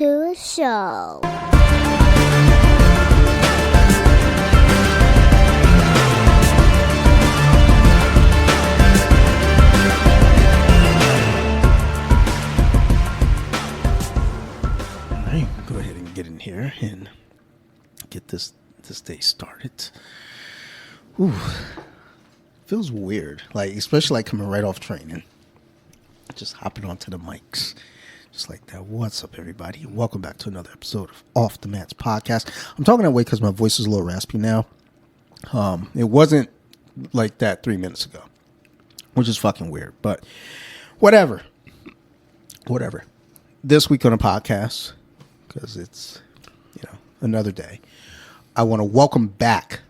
to a show. All right, go ahead and get in here and get this day started. Ooh, feels weird, like especially like coming right off training, just hopping onto the mics, just like that. What's up, everybody? Welcome back to another episode of Off the Mats Podcast. I'm talking that way because my voice is a little raspy now. It wasn't like that 3 minutes ago, which is fucking weird, but whatever. This week on the podcast, because it's, another day, I want to welcome back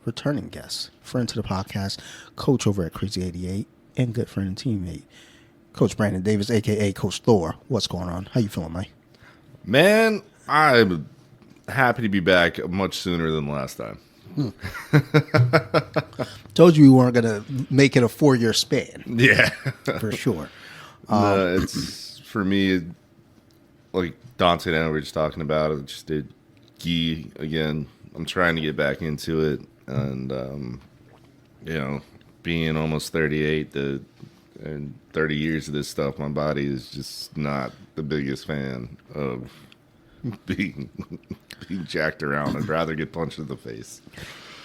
returning guest, friend to the podcast, coach over at Crazy 88, and good friend and teammate, Coach Brandon Davis, a.k.a. Coach Thor. What's going on? How you feeling, Mike? Man, I'm happy to be back much sooner than last time. Told you we weren't going to make it a 4-year span. Yeah. For sure. It's, for me, like Dante and I were just talking about it, just did gi again. I'm trying to get back into it. And, being almost 38 and 30 years of this stuff, my body is just not the biggest fan of being jacked around. I'd rather get punched in the face.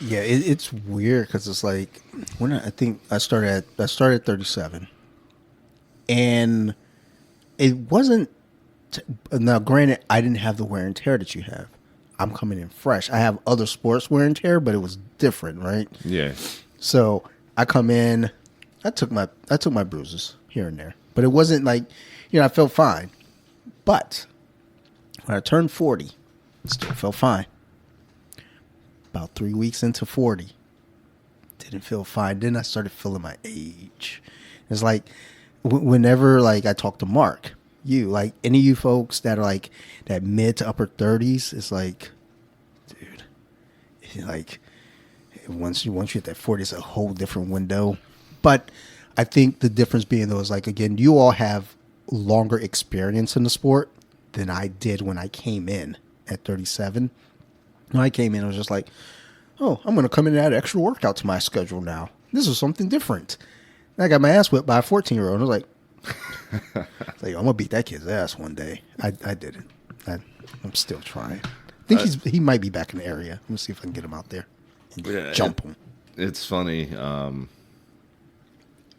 Yeah, it's weird because it's like when I think I started at 37, and it wasn't. Now, granted, I didn't have the wear and tear that you have. I'm coming in fresh. I have other sports wear and tear, but it was different, right? Yeah. So I come in. I took my bruises here and there, but it wasn't like, I felt fine. But when I turned 40, it still felt fine. About 3 weeks into 40, didn't feel fine. Then I started feeling my age. It's like whenever like I talk to Mark, like any of you folks that are like that mid to upper 30s, it's like, dude, it's like once you hit that 40, it's a whole different window. But I think the difference being though is like, again, you all have longer experience in the sport than I did when I came in at 37. When I came in, I was just like, oh, I'm going to come in and add extra workout to my schedule now. This is something different. And I got my ass whipped by a 14-year-old. And I was like, I'm going to beat that kid's ass one day. I didn't. I'm still trying. I think he might be back in the area. Let me see if I can get him out there and jump him. It's funny.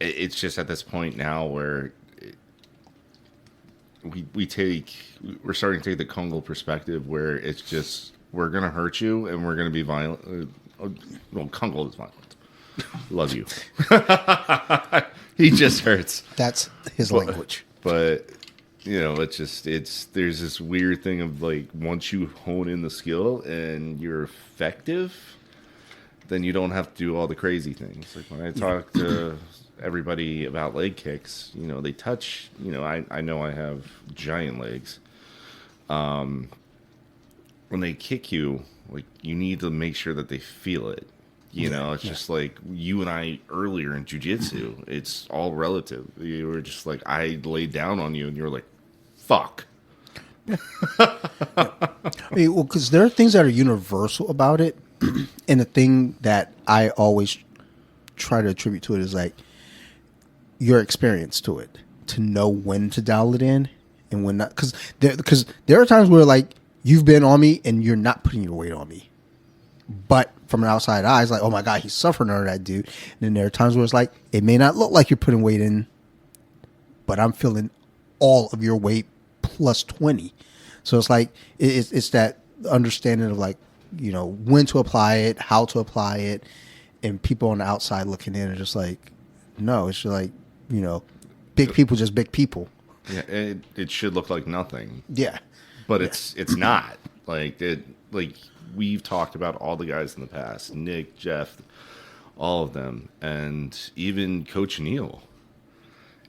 It's just at this point now where we're starting to take the Kongo perspective where it's just, we're going to hurt you and we're going to be violent. Well, Kongo is violent. Love you. He just hurts. That's his language. But, there's this weird thing of like, once you hone in the skill and you're effective, then you don't have to do all the crazy things. Like when I talk to everybody about leg kicks, they touch, I know I have giant legs. When they kick you, like you need to make sure that they feel it. It's just like you and I earlier in jiu-jitsu, it's all relative. You were just like, I laid down on you and you were like, fuck. Because there are things that are universal about it. And the thing that I always try to attribute to it is like your experience to it, to know when to dial it in and when not. Because there are times where like you've been on me and you're not putting your weight on me. But from an outside eye, it's like, oh my God, he's suffering under that dude. And then there are times where it's like, it may not look like you're putting weight in, but I'm feeling all of your weight plus 20. So it's like, it's that understanding of like, when to apply it, how to apply it. And people on the outside looking in are just like, no, it's just like, big people, just big people. Yeah, it should look like nothing. Yeah. But it's not. Like we've talked about all the guys in the past, Nick, Jeff, all of them, and even Coach Neal.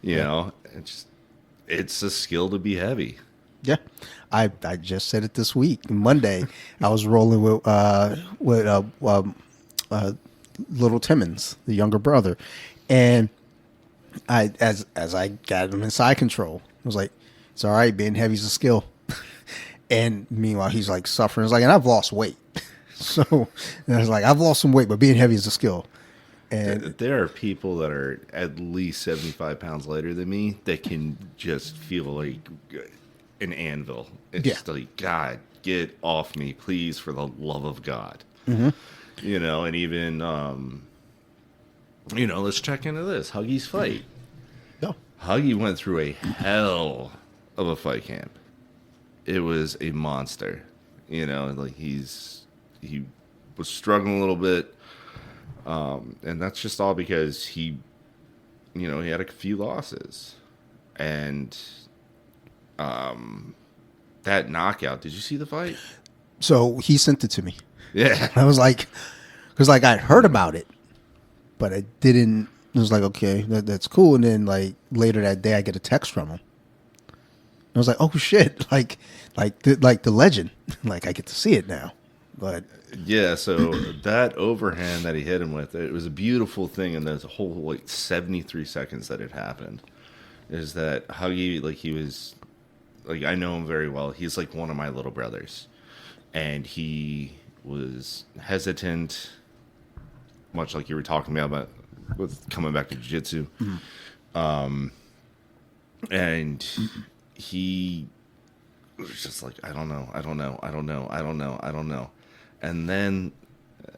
It's a skill to be heavy. Yeah, I just said it this week. Monday, I was rolling with little Timmons, the younger brother, and as I got him in side control, I was like, "It's all right, being heavy's a skill." And meanwhile, he's like suffering. It's like, and I've lost weight. So and I was like, I've lost some weight, but being heavy is a skill. And There are people that are at least 75 pounds lighter than me that can just feel like an anvil. It's Yeah. just like, God, get off me, please, for the love of God. Mm-hmm. You know, and even, you know, let's check into this. Huggy's fight. no. Huggy went through a hell of a fight camp. It was a monster. You know, like he was struggling a little bit. And that's just all because he had a few losses. And that knockout, did you see the fight? So he sent it to me. Yeah. I was like, because like I heard about it, but I didn't. It was like, okay, that's cool. And then like later that day, I get a text from him. I was like, oh shit, like the legend, like I get to see it now. But Yeah, so that overhand that he hit him with, it was a beautiful thing, and there's a whole like 73 seconds that it happened. Is that Huggy, like he was, like I know him very well. He's like one of my little brothers, and he was hesitant, much like you were talking about with coming back to jiu-jitsu. Mm-hmm. And he was just like, I don't know. And then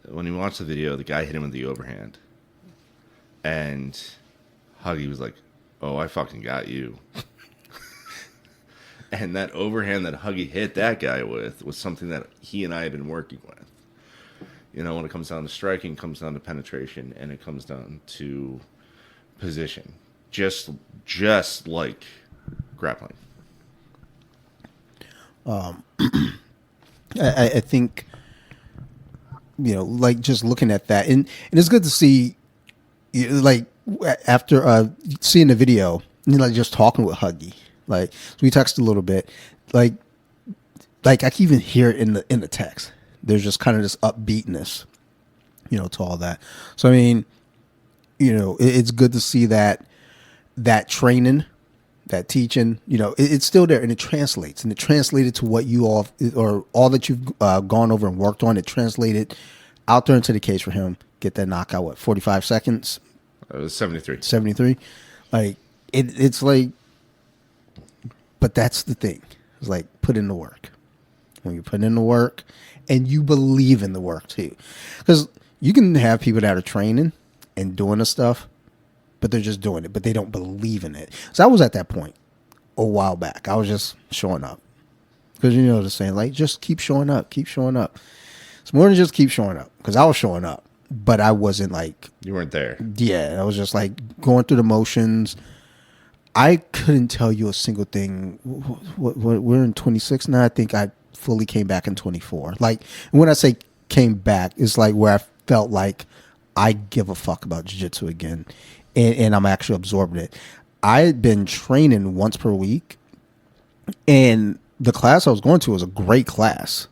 when he watched the video, the guy hit him with the overhand. And Huggy was like, oh, I fucking got you. And that overhand that Huggy hit that guy with was something that he and I had been working with. You know, when it comes down to striking, it comes down to penetration, and it comes down to position. Just like grappling. I think, you know, like just looking at that, and it's good to see, like after seeing the video, you know, like just talking with Huggy, like so we texted a little bit, like I can even hear it in the text. There's just kind of this upbeatness, you know, to all that. So I mean, you know, it's good to see that training, that teaching, you know, it's still there, and it translates, and it translated to what you all, or all that you've gone over and worked on. It translated out there into the case for him. Get that knockout, what, 45 seconds? It was 73. 73. Like it's like, but that's the thing. It's like put in the work. When you put in the work, and you believe in the work too, because you can have people that are training and doing the stuff, but they're just doing it, but they don't believe in it. So I was at that point a while back. I was just showing up. Because you know the saying, like, just keep showing up, keep showing up. It's more than just keep showing up. Because I was showing up, but I wasn't like... You weren't there. Yeah, I was just like going through the motions. I couldn't tell you a single thing. We're in 26 now. I think I fully came back in 24. Like, when I say came back, it's like where I felt like I give a fuck about jiu-jitsu again. And I'm actually absorbing it. I had been training once per week, and the class I was going to was a great class.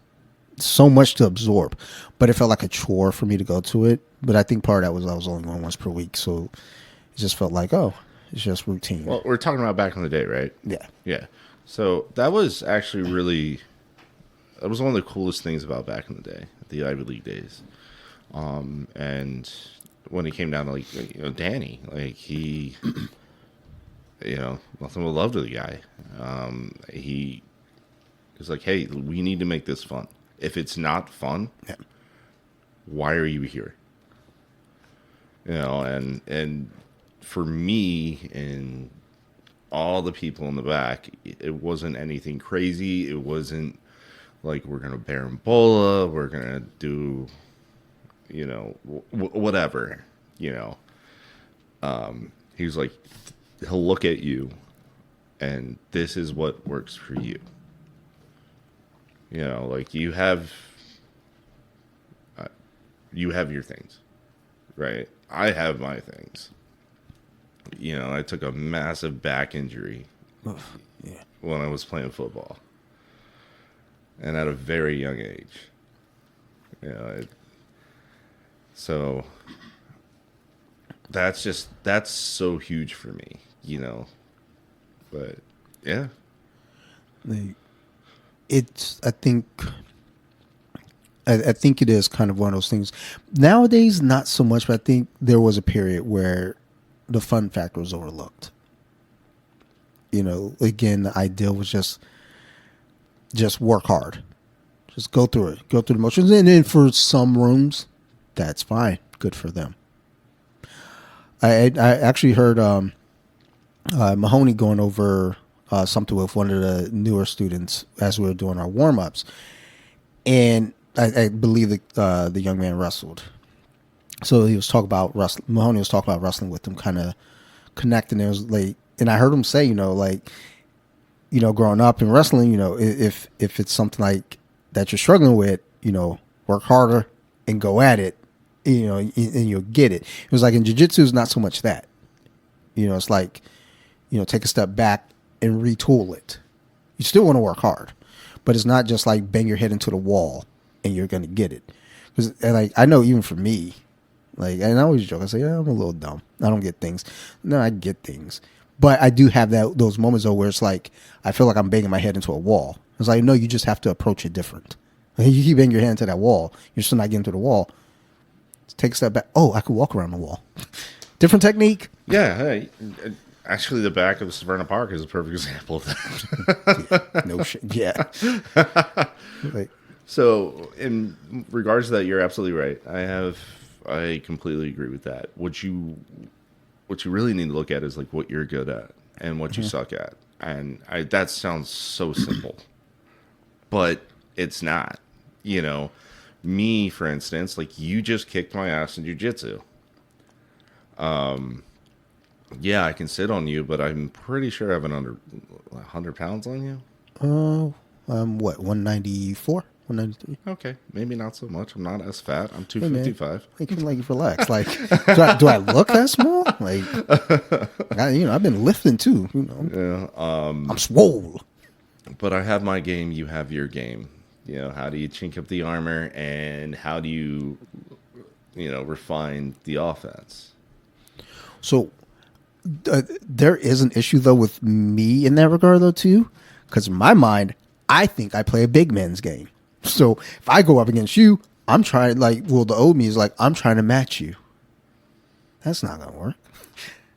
So much to absorb, but it felt like a chore for me to go to it. But I think part of that was I was only going once per week, so it just felt like, oh, it's just routine. Well, we're talking about back in the day, right? Yeah. Yeah. So that was actually really, that was one of the coolest things about back in the day, the Ivy League days. And when it came down to, like, you know, Danny, like he, you know, nothing but love to the guy. He was like, hey, we need to make this fun. If it's not fun, Yeah. why are you here? You know, and for me and all the people in the back, it wasn't anything crazy. It wasn't like we're going to Barambola, we're going to do, you know, whatever, you know. He was like, he'll look at you, and this is what works for you. You know, like you have your things, right? I have my things. You know, I took a massive back injury when I was playing football, and at a very young age. You know, so that's so huge for me, you know. But yeah, I think it is kind of one of those things. Nowadays, not so much, but I think there was a period where the fun factor was overlooked. Again, the ideal was just work hard. Just go through it. Go through the motions. And then for some rooms, that's fine. Good for them. I actually heard Mahoney going over something with one of the newer students as we were doing our warm-ups. And I believe the young man wrestled. So he was talking about wrestling. Mahoney was talking about wrestling with him, kind of connecting. It was like, and I heard him say, growing up in wrestling, if it's something like that you're struggling with, work harder and go at it, and you'll get it. It was like in jiu-jitsu, it's not so much that, it's like, take a step back and retool it. You still want to work hard, but it's not just like bang your head into the wall and you're going to get it. Because I know even for me, and I always joke, I say, yeah, I'm a little dumb. I don't get things. No, I get things. But I do have those moments though where it's like I feel like I'm banging my head into a wall. It's like, no, you just have to approach it different. You keep banging your head into that wall, you're still not getting to the wall. Take a step back. Oh, I could walk around the wall. Different technique. Yeah. Hey, actually, the back of the Severna Park is a perfect example of that. Yeah, no shit. Yeah. So, in regards to that, you're absolutely right. I completely agree with that. What you really need to look at is like what you're good at and what you suck at. And that sounds so simple, but it's not. Me, for instance, like you just kicked my ass in jiu-jitsu. Yeah, I can sit on you, but I'm pretty sure I have 100 pounds on you. What, 194? 193? Okay, maybe not so much. I'm not as fat. I'm 255. Hey, man, relax. Like, do I look that small? Like, I've been lifting too. Yeah. I'm swole. But I have my game. You have your game. How do you chink up the armor, and how do you, refine the offense? So there is an issue though with me in that regard though too, because in my mind, I think I play a big man's game. So if I go up against you, I'm trying the old me is like, I'm trying to match you. That's not gonna work.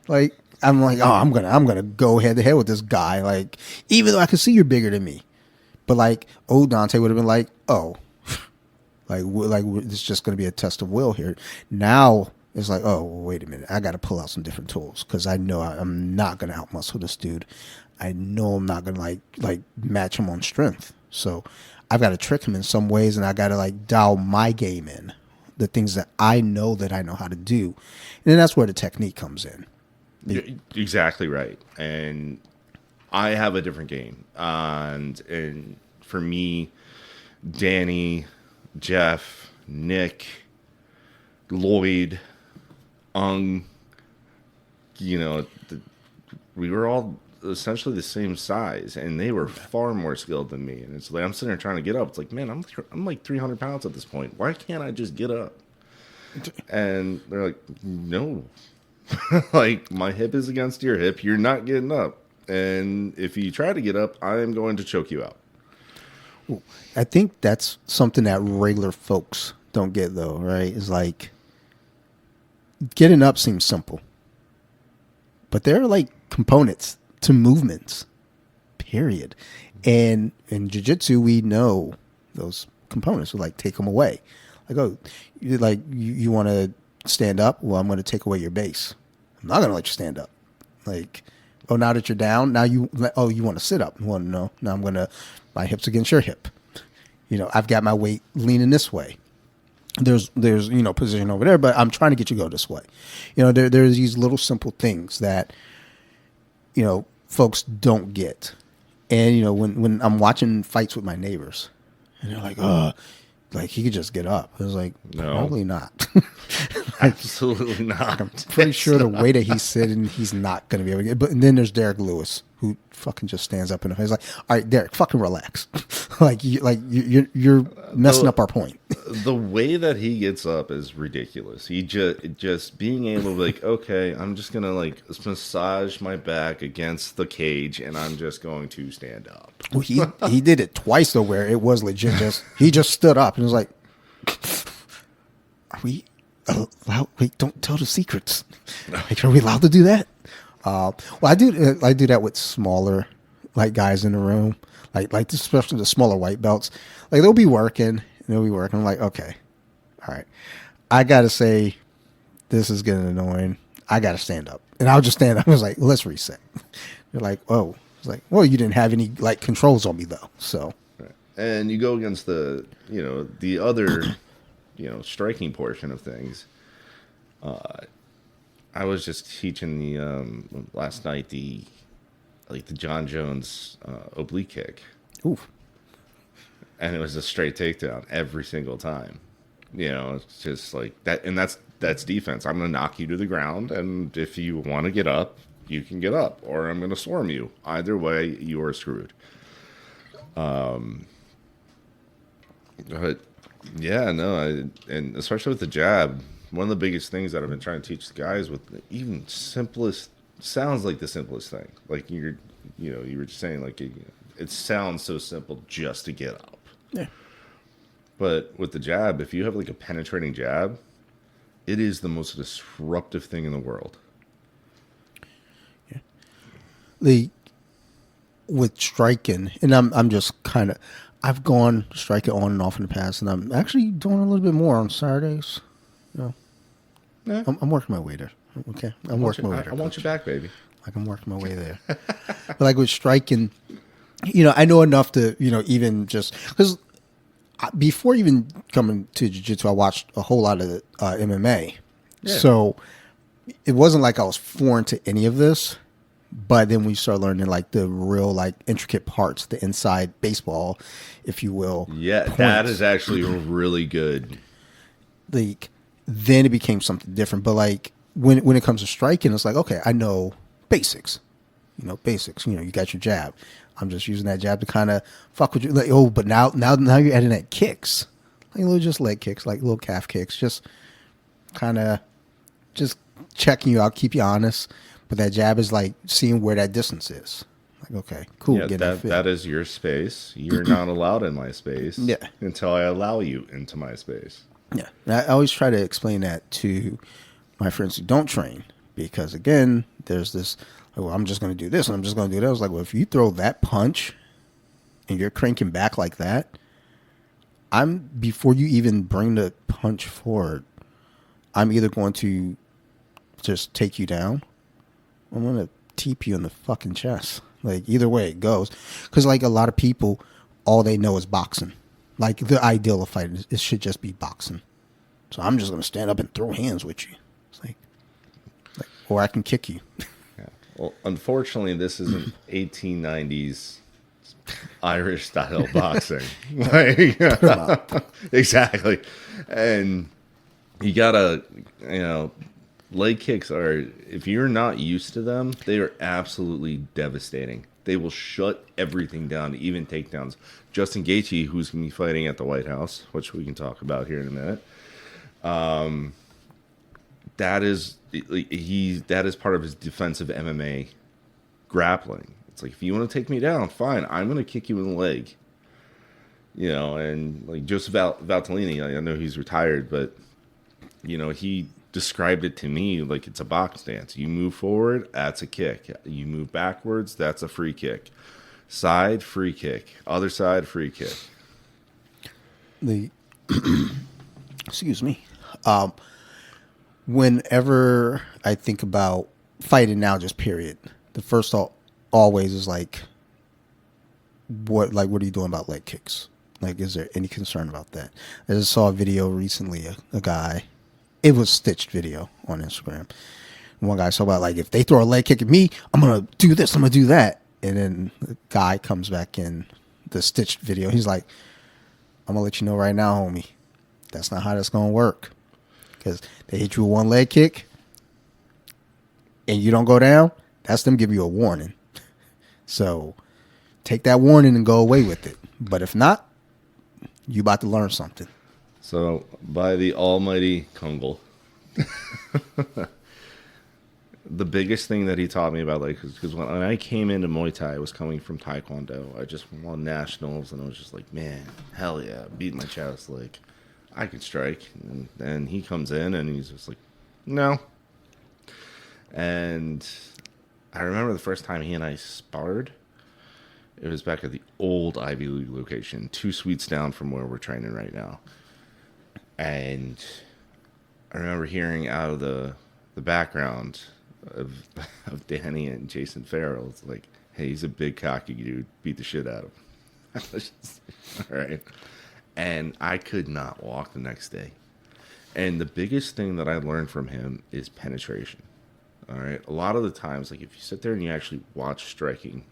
Like I'm like, oh, I'm gonna go head to head with this guy. Like even though I can see you're bigger than me, but like old Dante would have been like, oh, it's just gonna be a test of will here. Now it's like, oh, well, wait a minute, I got to pull out some different tools because I know I'm not gonna outmuscle this dude. I know I'm not gonna like match him on strength. So I've got to trick him in some ways, and I got to dial my game in, the things that I know how to do, and then that's where the technique comes in. You're exactly right, and I have a different game, and for me, Danny, Jeff, Nick, Lloyd, we were all essentially the same size, and they were far more skilled than me. And it's like I'm sitting there trying to get up. It's like, man, I'm like 300 pounds at this point. Why can't I just get up? And they're like, no, like my hip is against your hip. You're not getting up. And if you try to get up, I am going to choke you out. I think that's something that regular folks don't get though, right? Is like getting up seems simple, but there are components to movements, period. And in jiu-jitsu, we know those components. We take them away. You want to stand up? Well, I'm going to take away your base. I'm not going to let you stand up. Oh, now that you're down, now you want to sit up. Well, no, now I'm going to, my hip's against your hip. I've got my weight leaning this way. There's position over there, but I'm trying to get you to go this way. There's these little simple things that, folks don't get. And, when I'm watching fights with my neighbors and they're like, oh, he could just get up. I was like, no, probably not. Absolutely not. I'm pretty sure the way that he's sitting, he's not going to be able to get. But and then there's Derek Lewis, who fucking just stands up and he's like, all right, Derek, fucking relax. You're messing up our point. the way that he gets up is ridiculous. He just being able to like, okay, I'm just gonna like massage my back against the cage, and I'm just going to stand up. Well, he did it twice though, where it was legit. He just stood up and was like, "Are we allowed? Wait, don't tell the secrets. Like, are we allowed to do that?" Well, I do that with smaller like guys in the room, like especially the smaller white belts. Like they'll be working. I'm like, okay, all right. I gotta say, this is getting annoying. I gotta stand up, and I'll just stand up. I was like, let's reset. They're like, oh, it's like, well, you didn't have any like controls on me though, so. Right. And you go against the other, striking portion of things. I was just teaching the last night the John Jones oblique kick. Oof. And it was a straight takedown every single time. It's just like that, and that's defense. I'm going to knock you to the ground, and if you want to get up, you can get up, or I'm going to swarm you. Either way, you are screwed. But yeah, no, and especially with the jab, one of the biggest things that I've been trying to teach the guys with even simplest sounds like the simplest thing. Like you were just saying, like it sounds so simple just to get up. Yeah. But with the jab, if you have like a penetrating jab, it is the most disruptive thing in the world. Yeah. With striking, and I'm just kind of, I've gone striking on and off in the past, and I'm actually doing a little bit more on Saturdays. Yeah. I'm working my way there. Okay, I'm working my way there. I want you back, baby. Like I'm working my way there. But like with striking, I know enough to, even just because before even coming to jiu-jitsu, I watched a whole lot of MMA. Yeah. So it wasn't like I was foreign to any of this, but then we started learning like the real like intricate parts, the inside baseball, if you will. Yeah, points. That is actually really good. Like then it became something different. But like when it comes to striking, it's like, okay, I know basics. Basics. You got your jab. I'm just using that jab to kind of fuck with you. Like, oh, but now you're adding that kicks, like little just leg kicks, like little calf kicks, just kind of just checking you out, keep you honest. But that jab is like seeing where that distance is. Like, okay, cool. Yeah, that is your space. You're not allowed in my space. Yeah. Until I allow you into my space. Yeah. And I always try to explain that to my friends who don't train, because again, there's this. Oh, I'm just going to do this and I'm just going to do that. I was like, well, if you throw that punch and you're cranking back like that, before you even bring the punch forward, I'm either going to just take you down or I'm going to teep you in the fucking chest. Like, either way it goes. Because, like, a lot of people, all they know is boxing. Like, the ideal of fighting, it should just be boxing. So I'm just going to stand up and throw hands with you. It's like or I can kick you. Well, unfortunately, this isn't 1890s Irish style boxing. Exactly. And you gotta, leg kicks are, if you're not used to them, they are absolutely devastating. They will shut everything down, even takedowns. Justin Gaethje, who's going to be fighting at the White House, which we can talk about here in a minute, that is part of his defensive MMA grappling. It's like, if you want to take me down, fine. I'm going to kick you in the leg. And like Joseph Valtellini, I know he's retired, but he described it to me like it's a box dance. You move forward, that's a kick. You move backwards, that's a free kick. Side, free kick. Other side, free kick. Excuse me. Whenever I think about fighting now, just period, the first thought always is like, what are you doing about leg kicks? Like, is there any concern about that? I just saw a video recently, a guy, it was stitched video on Instagram. One guy saw about, like, if they throw a leg kick at me, I'm going to do this, I'm going to do that. And then the guy comes back in the stitched video. He's like, I'm going to let you know right now, homie, that's not how that's going to work. Because they hit you with one leg kick and you don't go down, that's them giving you a warning. So take that warning and go away with it. But if not, you about to learn something. So, by the almighty Kungal, the biggest thing that he taught me about, like, because when I came into Muay Thai, I was coming from Taekwondo. I just won nationals, and I was just like, man, hell yeah, beating my chest, like, I can strike. And he comes in, and he's just like, no. And I remember the first time he and I sparred, it was back at the old Ivy League location, 2 suites down from where we're training right now. And I remember hearing out of the background of Danny and Jason Farrell, it's like, hey, he's a big cocky dude, beat the shit out of him. I was just, all right. And I could not walk the next day. And the biggest thing that I learned from him is penetration. All right. A lot of the times, like, if you sit there and you actually watch striking,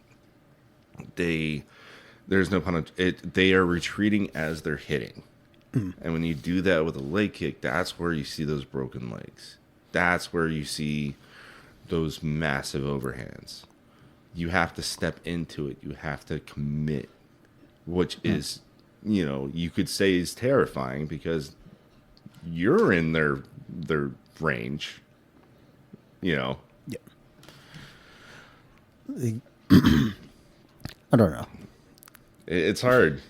there's no pun. They are retreating as they're hitting. And when you do that with a leg kick, that's where you see those broken legs. That's where you see those massive overhands. You have to step into it. You have to commit, which is, you could say is terrifying because you're in their range, Yeah. I don't know. It's hard.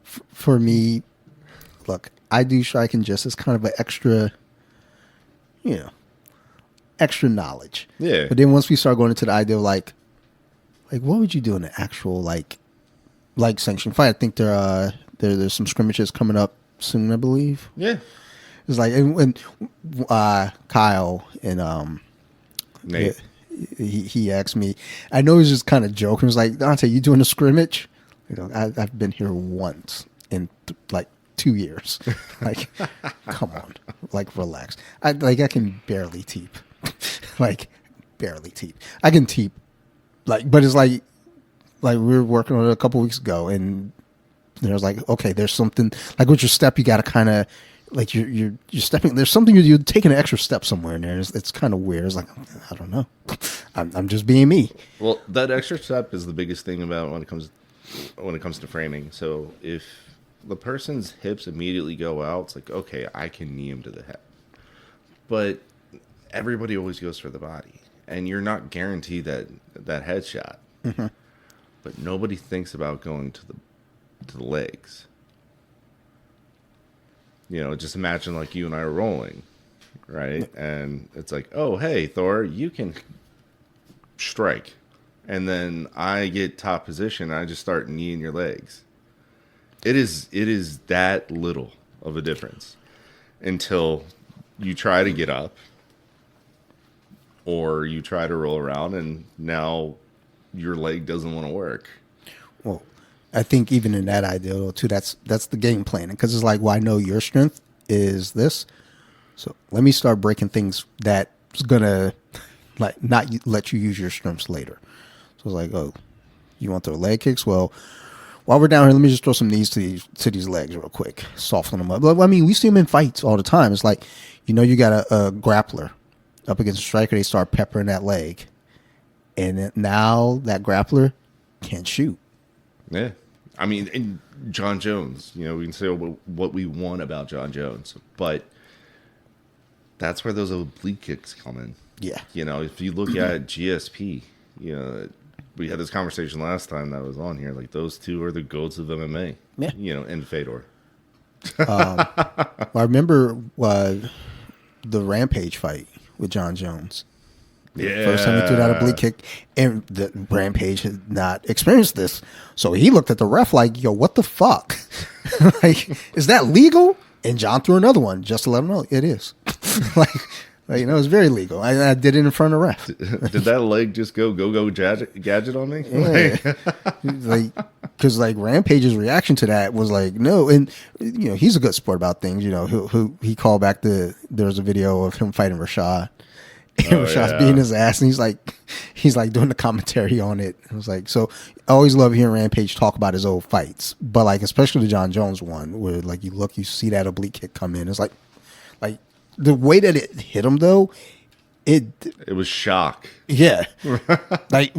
For me, look, I do striking just as kind of an extra, extra knowledge. Yeah. But then once we start going into the idea of like what would you do in an actual like sanctioned fight? I think there's some scrimmages coming up soon, I believe. Yeah. It's like when Kyle and Nate. He asked me. I know he was just kind of joking. He was like, Dante, you doing a scrimmage? I've been here once in 2 years. Like, come on, like relax. I can barely teep, barely teep. I can teep, but it's like we were working on it a couple weeks ago, and there's like, okay, there's something like with your step, you got to kind of like you're stepping. There's something you're taking an extra step somewhere in there. It's kind of weird. It's like, I don't know. I'm just being me. Well, that extra step is the biggest thing about when it comes to framing. So if the person's hips immediately go out, it's like, okay, I can knee him to the head. But everybody always goes for the body, and you're not guaranteed that headshot. Mm-hmm. But nobody thinks about going to the legs. Just imagine like you and I are rolling, right? And it's like, oh, hey, Thor, you can strike. And then I get top position, and I just start kneeing your legs. It is that little of a difference until you try to get up or you try to roll around, and now your leg doesn't want to work. Well, I think even in that idea too, that's the game plan, because it's like, well, I know your strength is this, so let me start breaking things that's gonna like not let you use your strengths later. So it's like, oh, you want to throw leg kicks? Well, while we're down here, let me just throw some knees to these legs real quick, soften them up. I mean, we see them in fights all the time. It's like, you got a grappler up against a striker, they start peppering that leg, and now that grappler can't shoot. Yeah. I mean, and John Jones, we can say what we want about John Jones, but that's where those oblique kicks come in. Yeah. If you look at GSP, we had this conversation last time that was on here. Like, those two are the goats of MMA. Yeah. And Fedor. I remember the Rampage fight with John Jones. Yeah. First time he threw that oblique kick, and the Rampage had not experienced this. So he looked at the ref like, yo, what the fuck? Like, is that legal? And John threw another one just to let him know it is. It's very legal. I did it in front of the ref. Did that leg just go gadget on me? Yeah. Because Rampage's reaction to that was like, no. And, he's a good sport about things. He called back there was a video of him fighting Rashad. And Rashad's beating his ass, and he's like doing the commentary on it. It was like, so I always love hearing Rampage talk about his old fights, but especially the John Jones one, where you see that oblique kick come in. It's like the way that it hit him though, It was shock. Yeah. Like,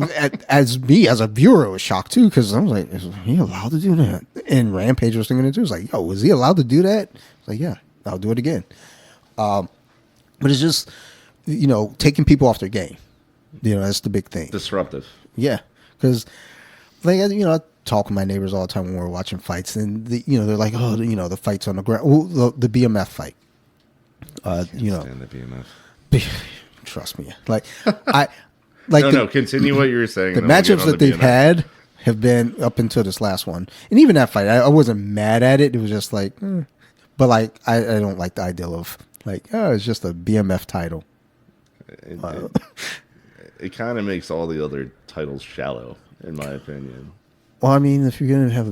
as a viewer, it was shocked too, because I was like, is he allowed to do that? And Rampage was thinking it too. It's like, yo, was he allowed to do that? It's like, yeah, I'll do it again. But it's just, taking people off their game. That's the big thing. Disruptive. Yeah. Because, like, I talk with my neighbors all the time when we're watching fights, and, they're like, oh, the fight's on the ground. Well, the BMF fight. Stand the BMF. Trust me. Like, continue what you were saying. The matchups that they've had have been up until this last one. And even that fight, I wasn't mad at it. It was just like, But, like, I don't like the idea of, like, it's just a BMF title. It kind of makes all the other titles shallow, in my opinion. Well, I mean, if you're going to have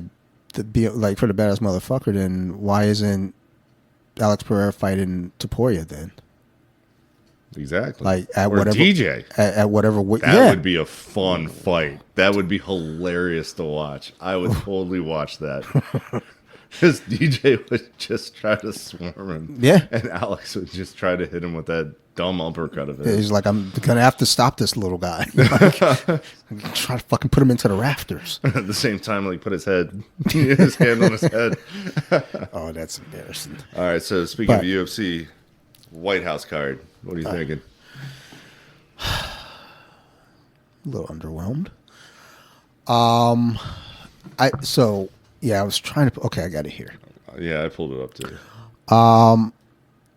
for the badass motherfucker, then why isn't Alex Pereira fighting Topuria then? Exactly. Like, at or whatever DJ. At whatever weight. That would be a fun fight. That would be hilarious to watch. I would totally watch that. Because DJ would just try to swarm him. Yeah. And Alex would just try to hit him with that dumb uppercut of it. He's like, I'm going to have to stop this little guy. Like, try to fucking put him into the rafters. At the same time, like, put his hand on his head. Oh, that's embarrassing. All right, so speaking of UFC, White House card. What are you thinking? A little underwhelmed. I was trying to. Okay, I got it here. Yeah, I pulled it up too.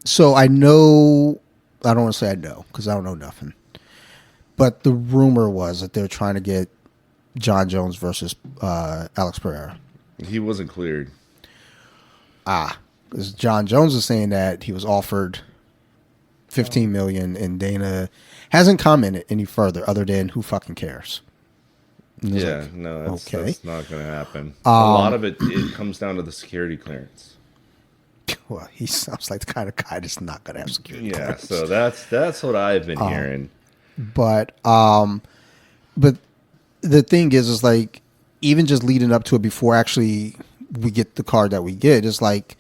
So I know. I don't want to say I know because I don't know nothing. But the rumor was that they're trying to get John Jones versus Alex Pereira. He wasn't cleared. Because John Jones is saying that he was offered $15 million, and Dana hasn't commented any further other than who fucking cares. Yeah, like, no, that's not going to happen. A Um, lot of it comes down to the security clearance. Well, he sounds like the kind of guy that's not going to have security Yeah, clearance. so that's what I've been hearing. But the thing is like, even just leading up to it before actually we get the card that we get, is like,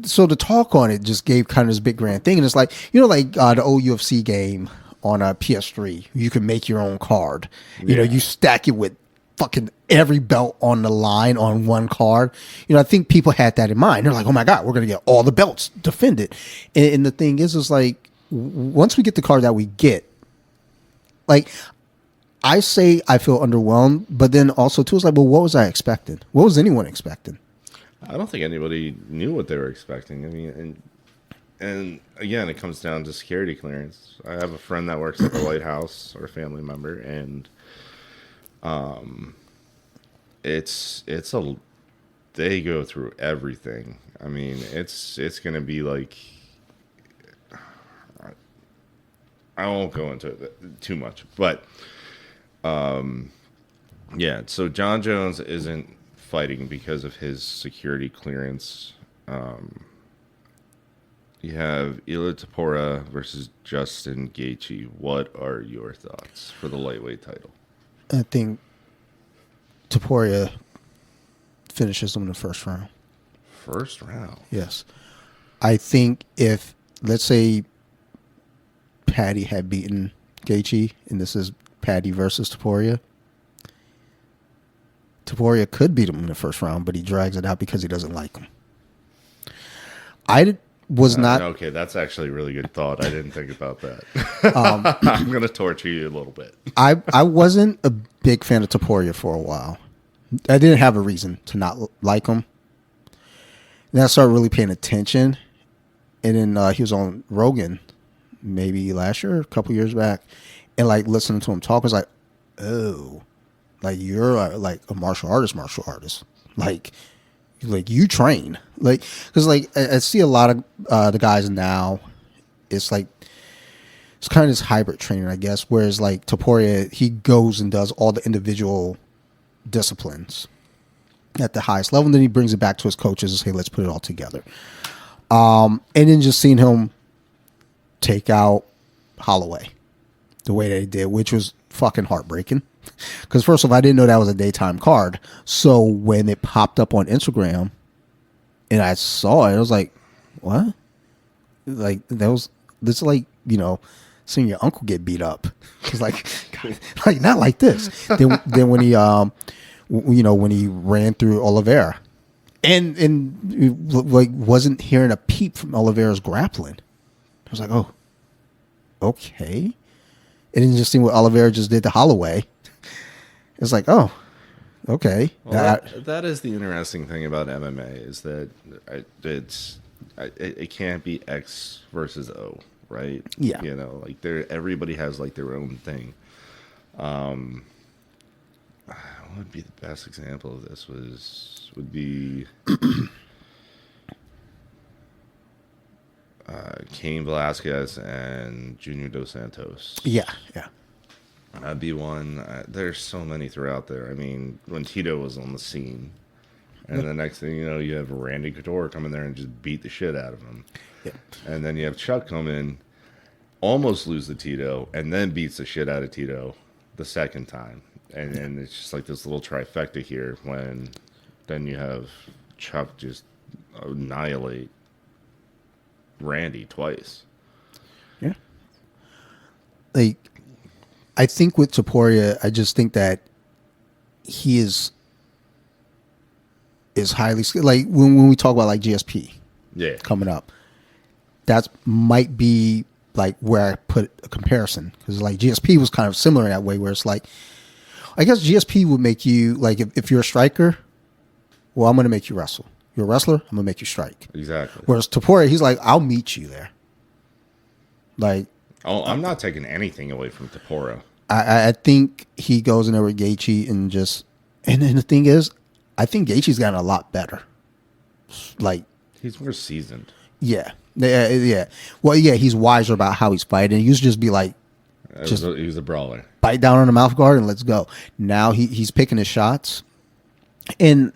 so the talk on it just gave kind of this big grand thing. And it's like, the old UFC game on a PS3, you can make your own card. Yeah. You stack it with fucking every belt on the line on one card. I think people had that in mind. They're like, oh my God, we're going to get all the belts defended. And the thing is like, once we get the card that we get, like, I say I feel underwhelmed, but then also too, it's like, well, what was I expecting? What was anyone expecting? I don't think anybody knew what they were expecting. I mean, and again, it comes down to security clearance. I have a friend that works at the White House, or a family member, and they go through everything. I mean, it's going to be like, I won't go into it too much, but yeah. So John Jones isn't fighting because of his security clearance. You have Ilia Topuria versus Justin Gaethje. What are your thoughts for the lightweight title? I think Topuria finishes him in the first round. First round? Yes. I think if, let's say, Paddy had beaten Gaethje, and this is Paddy versus Topuria, Topuria could beat him in the first round, but he drags it out because he doesn't like him. I was not... Okay, that's actually a really good thought. I didn't think about that. I'm going to torture you a little bit. I wasn't a big fan of Topuria for a while. I didn't have a reason to not like him. Then I started really paying attention. And then he was on Rogan maybe last year, a couple years back. And like listening to him talk, I was like, oh, like you're like a martial artist. Like you train. Like, because like I see a lot of the guys now, it's like, it's kind of this hybrid training, I guess. Whereas like Topuria, he goes and does all the individual disciplines at the highest level, and then he brings it back to his coaches and say, let's put it all together. And then just seeing him take out Holloway the way they did, which was fucking heartbreaking. Because first of all, I didn't know that was a daytime card. So when it popped up on Instagram and I saw it, I was like, what? Like, this is like seeing your uncle get beat up. It's like, God, like not like this. Then when he when he ran through Oliveira, and like wasn't hearing a peep from Oliveira's grappling. I was like, oh, okay. It didn't just seem what Oliveira just did to Holloway. It's like, oh, okay. Well, that is the interesting thing about MMA is that it can't be X versus O, right? Yeah. Like everybody has like their own thing. What would be the best example of this would be Cain Velasquez and Junior Dos Santos. Yeah. That'd be one. There's so many throughout there. I mean, when Tito was on the scene, and the next thing you know, you have Randy Couture come in there and just beat the shit out of him. Yeah. And then you have Chuck come in, almost lose to Tito, and then beats the shit out of Tito the second time. And it's just like this little trifecta here when then you have Chuck just annihilate Randy twice. Yeah. Like, I think with Topuria, I just think that he is highly skilled. Like when we talk about like GSP, coming up, that might be like where I put a comparison, because like GSP was kind of similar in that way, where it's like, I guess GSP would make you like if you're a striker, well, I'm going to make you wrestle. You're a wrestler, I'm going to make you strike. Exactly. Whereas Topuria, he's like, I'll meet you there. Like, oh, I'm not taking anything away from Topuria. I think he goes in there with Gaethje and then the thing is, I think Gaethje's gotten a lot better. Like, he's more seasoned. Yeah. Well, yeah, he's wiser about how he's fighting. He used to just be like, he was a brawler. Bite down on the mouth guard and let's go. Now he's picking his shots, and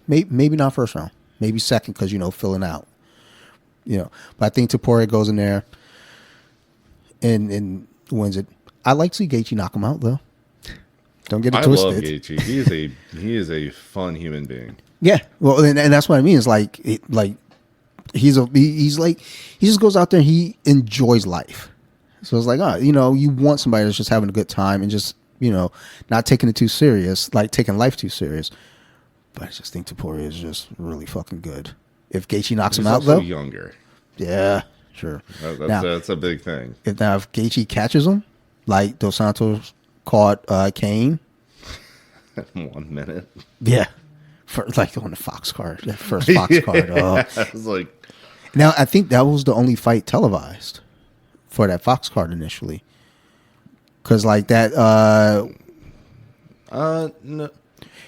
maybe not first round, maybe second, because filling out. But I think Topuria goes in there and wins it. I like to see Gaethje knock him out, though. Don't get it twisted. I love Gaethje. He is a fun human being. Yeah, well, and that's what I mean. It's like he just goes out there and he enjoys life. So it's like, you want somebody that's just having a good time and just not taking it too serious, like taking life too serious. But I just think Topuria is just really fucking good. If Gaethje knocks him out, though, younger. Yeah, sure. That's a big thing. If Gaethje catches him, like Dos Santos caught Cain. 1 minute. Yeah. Like on the Fox card. That first Fox card. I was like... Now, I think that was the only fight televised for that Fox card initially. Because like that... no.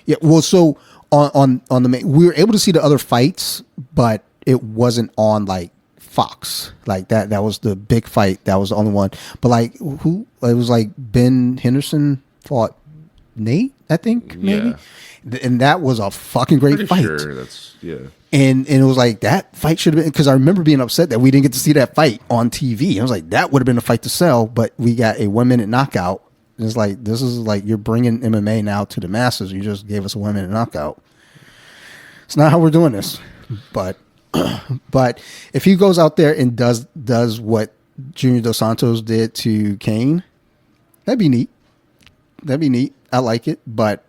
Yeah, well, so on the main... We were able to see the other fights, but it wasn't on like Fox. Like that was the big fight. That was the only one. But like it was like Ben Henderson fought Nate, I think, maybe. Yeah. And that was a fucking great fight. Sure, And it was like that fight should have been, because I remember being upset that we didn't get to see that fight on TV. I was like, that would have been a fight to sell, but we got a 1 minute knockout. It's like, this is like, you're bringing MMA now to the masses. You just gave us a 1 minute knockout. It's not how we're doing this. But if he goes out there and does what Junior Dos Santos did to Cain, that'd be neat. I like it, but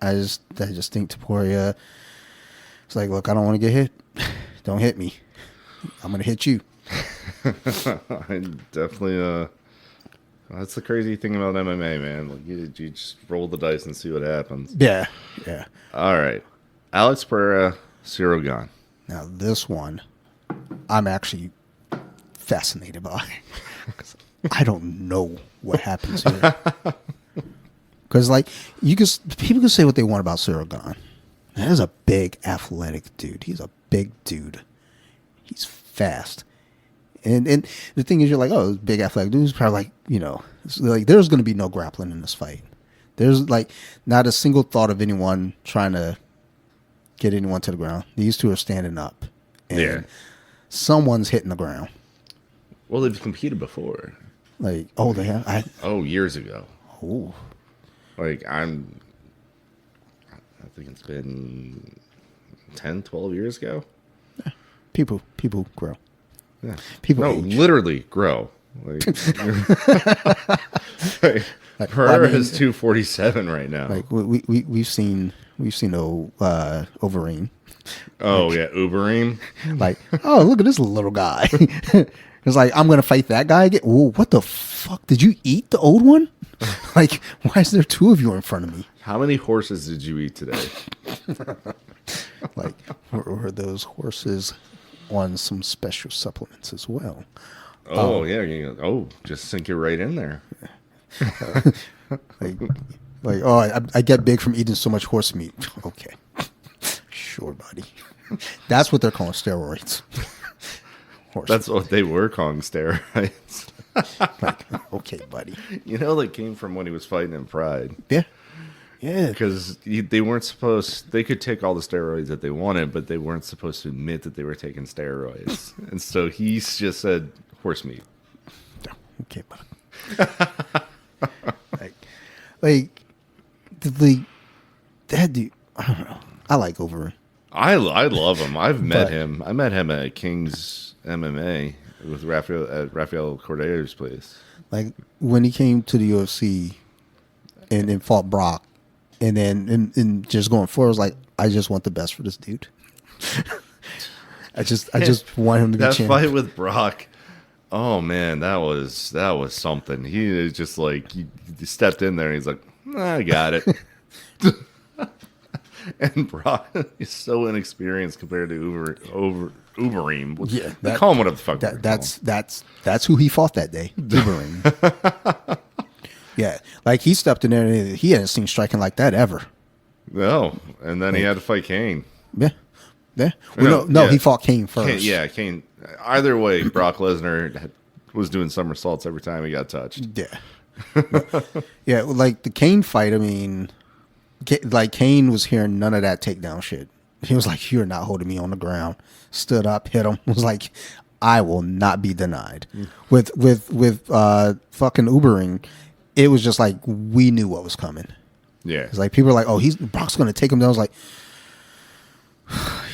I just think Topuria, it's like, look, I don't want to get hit. Don't hit me. I'm going to hit you. I definitely, that's the crazy thing about MMA, man. Like you just roll the dice and see what happens. Yeah. All right. Alex Pereira, Cyril Gane. Now, this one, I'm actually fascinated by. I don't know what happens here. Because, like, people can say what they want about Cyril Gane. That is a big, athletic dude. He's a big dude. He's fast. And the thing is, you're like, oh, big, athletic dude. He's probably like, there's going to be no grappling in this fight. There's, like, not a single thought of anyone trying to get anyone to the ground. These two are standing up. And someone's hitting the ground. Well, they've competed before. Like, oh, they have? Years ago. Oh. Like, I think it's been 10, 12 years ago. Yeah. People grow. Yeah. People age. Literally grow. Like, her is 247 right now. Like we've seen Overeem. Oh yeah, Uberim. Like, oh, look at this little guy. It's like, I'm gonna fight that guy again. Whoa, what the fuck? Did you eat the old one? Like, why is there two of you in front of me? How many horses did you eat today? Like, were those horses on some special supplements as well? Oh yeah. Oh, just sink it right in there. Like, oh, I get big from eating so much horse meat. Okay, sure, buddy. That's what they're calling steroids. That's what they were calling steroids. Like, okay, buddy. You know, that came from when he was fighting in Pride. Yeah. Yeah. Because they weren't supposed, they could take all the steroids that they wanted, but they weren't supposed to admit that they were taking steroids. And so he just said horse meat. Okay, buddy. That dude, I don't know. I like Overeem. I love him. I've met him. I met him at King's MMA with Rafael Cordero's place. Like, when he came to the UFC and fought Brock, and then and just going forward, I was like, I just want the best for this dude. I just want him to be champion. That fight with Brock. Oh man, that was something. He is just like, he stepped in there and he's like, I got it. And Brock is so inexperienced compared to Uberim. Yeah, call him whatever the fuck. That's who he fought that day. Uberim. Yeah, like, he stepped in there and he hadn't seen striking like that ever. No, and then he had to fight Kane. Yeah, yeah. Well, no, he fought Kane first. Kane. Either way, Brock Lesnar was doing somersaults every time he got touched. Yeah, yeah. Like the Kane fight, I mean, like, Kane was hearing none of that takedown shit. He was like, "You're not holding me on the ground." Stood up, hit him. Was like, "I will not be denied." With fucking Ubering, it was just like, we knew what was coming. Yeah, it's like, people are like, "Oh, Brock's going to take him down." I was like,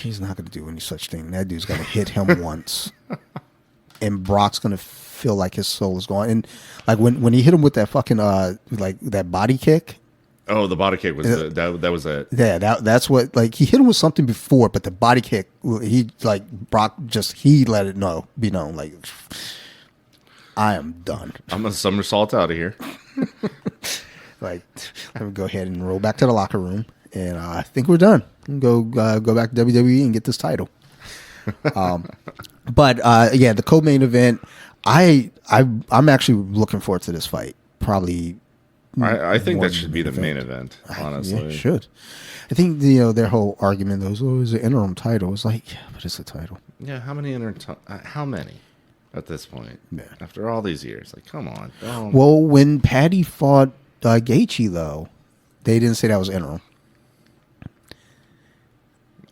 he's not going to do any such thing. That dude's going to hit him once, and Brock's going to feel like his soul is gone. And like, when he hit him with that fucking like that body kick. Oh, the body kick was that was it. Yeah, that's what, like, he hit him with something before, but the body kick, Brock he let it be known, like, I am done. I'm gonna somersault out of here. Like, let me go ahead and roll back to the locker room, and I think we're done. Go back to WWE and get this title. But yeah, the co-main event, I'm actually looking forward to this fight. Probably. I think that should be the main event, honestly. Yeah, it should. I think their whole argument is, oh, it's an interim title. It's like, yeah, but it's a title. Yeah, how many at this point? Yeah. After all these years, like, come on. Don't. Well, when Patty fought Gaethje, though, they didn't say that was interim.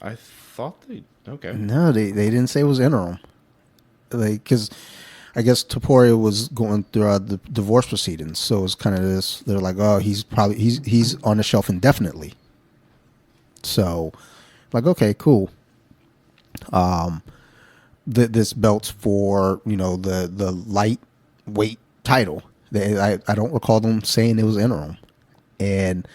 I thought okay. No, they didn't say it was interim. Like, because I guess Topuria was going through the divorce proceedings, so it's kind of this. They're like, oh, he's on the shelf indefinitely. So, like, okay, cool. This belt's for the lightweight title. I don't recall them saying it was interim, and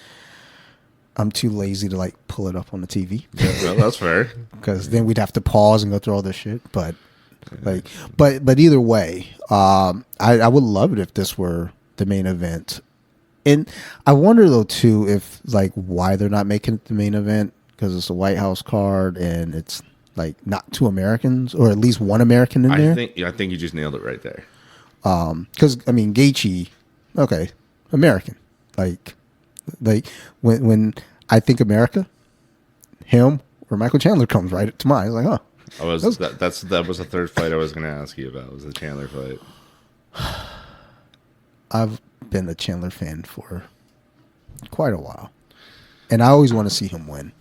I'm too lazy to like pull it up on the TV. Well, that's fair. Because then we'd have to pause and go through all this shit, but. Like, but either way, I would love it if this were the main event, and I wonder though too if like why they're not making it the main event, because it's a White House card and it's like not two Americans or at least one American in there. I think you just nailed it right there. Because I mean Gaethje, okay, American, like when I think America, him or Michael Chandler comes right to mind. It's like, huh. That was the third fight I was going to ask you about. Was the Chandler fight? I've been a Chandler fan for quite a while, and I always want to see him win.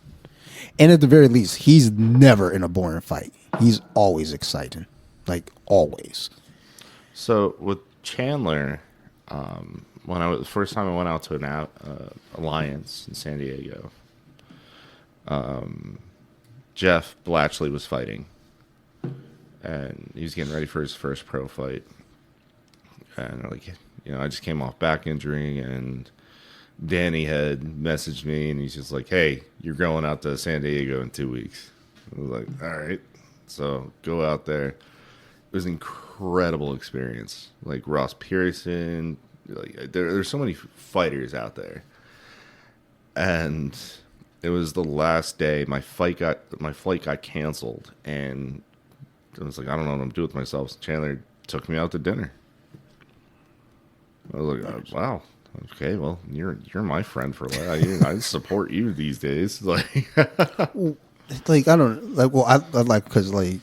And at the very least, he's never in a boring fight. He's always exciting, like always. So with Chandler, the first time I went out to an Alliance in San Diego, Jeff Blatchley was fighting, and he was getting ready for his first pro fight. and like, I just came off back injury, and Danny had messaged me, and he's just like, "Hey, you're going out to San Diego in 2 weeks." I was like, "All right," so go out there. It was an incredible experience. Like Ross Pearson, like there's so many fighters out there, and it was the last day. My flight got canceled, and I was like, I don't know what I'm doing with myself. So Chandler took me out to dinner. I was like, wow, okay, well, you're my friend for life. I support you these days. Like, like I don't like. Well, I like because like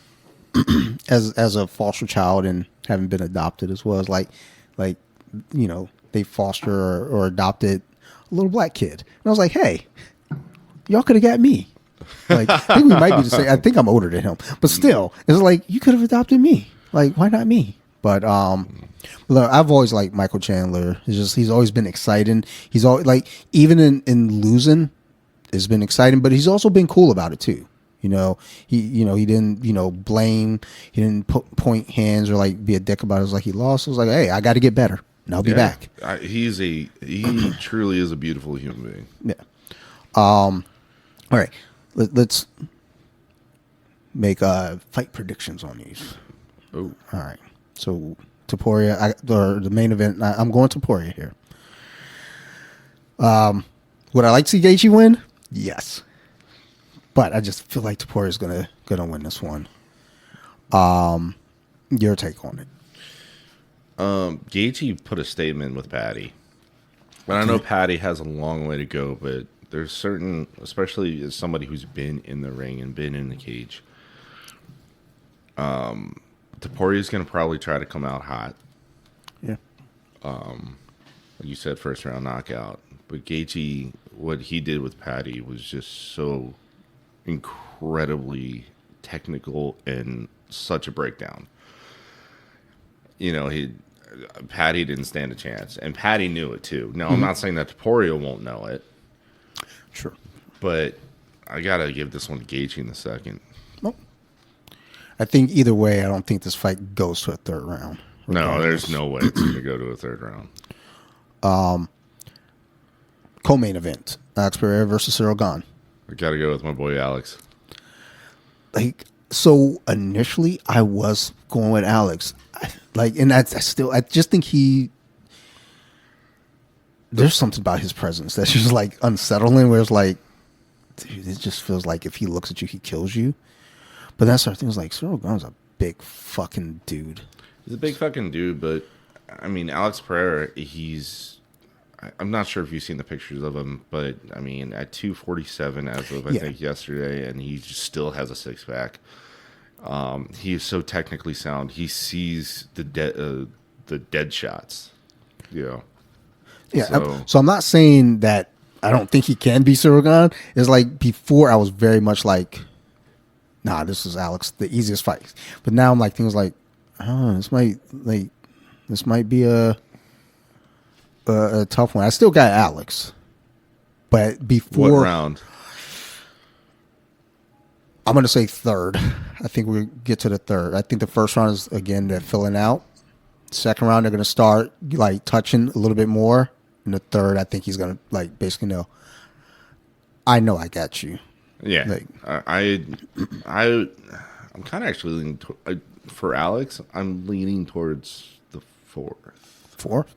as a foster child and having been adopted as well as like they foster or adopted a little black kid, and I was like, hey, y'all could have got me. Like, I think we might be the same. I think I'm older than him, but still, it's like you could have adopted me. Like, why not me? But look, I've always liked Michael Chandler. It's just he's always been exciting. He's always like even in losing, it's been exciting, but he's also been cool about it too. He didn't blame, he didn't point hands or like be a dick about it. It was like he lost. It was like, hey, I got to get better, and I'll be back. He truly is a beautiful human being. Yeah. All right. Let's make fight predictions on these. Oh, all right. So Topuria, the main event. I'm going Topuria here. Would I like to see Gaethje win? Yes, but I just feel like Topuria is gonna win this one. Your take on it? Gaethje put a statement with Patty, and I know Patty has a long way to go, but there's certain, especially as somebody who's been in the ring and been in the cage, Topuria is going to probably try to come out hot. Yeah. Like you said, first round knockout. But Gaethje, what he did with Patty was just so incredibly technical and such a breakdown. Patty didn't stand a chance, and Patty knew it too. Now, I'm not saying that Topuria won't know it. Sure. But I got to give this one to Gaethje in the second. Well, I think either way, I don't think this fight goes to a third round. No, there's no way it's going to go to a third round. Co-main event, Alex Pereira versus Cyril Gane. I got to go with my boy Alex. Like, so initially I was going with Alex. I just think there's something about his presence that's just like unsettling, where it's like, dude, it just feels like if he looks at you, he kills you. But that's our thing. Is like Cyril Gane's a big fucking dude. He's a big fucking dude, but I mean, Alex Pereira, I'm not sure if you've seen the pictures of him, but I mean, at 247 as of I think yesterday, and he just still has a six pack. He is so technically sound. He sees the dead shots. Yeah. Yeah. So I'm not saying that I don't think he can be Cyril Gane. It's like before I was very much like, nah, this is Alex, the easiest fight. But now I'm like things like, oh, this might be a tough one. I still got Alex, but before what round? I'm going to say third. I think we get to the third. I think the first round is again they're filling out. Second round they're going to start like touching a little bit more. In the third, I think he's going to like basically know. I know I got you. Yeah, like, I'm kind of actually leaning for Alex. I'm leaning towards the fourth.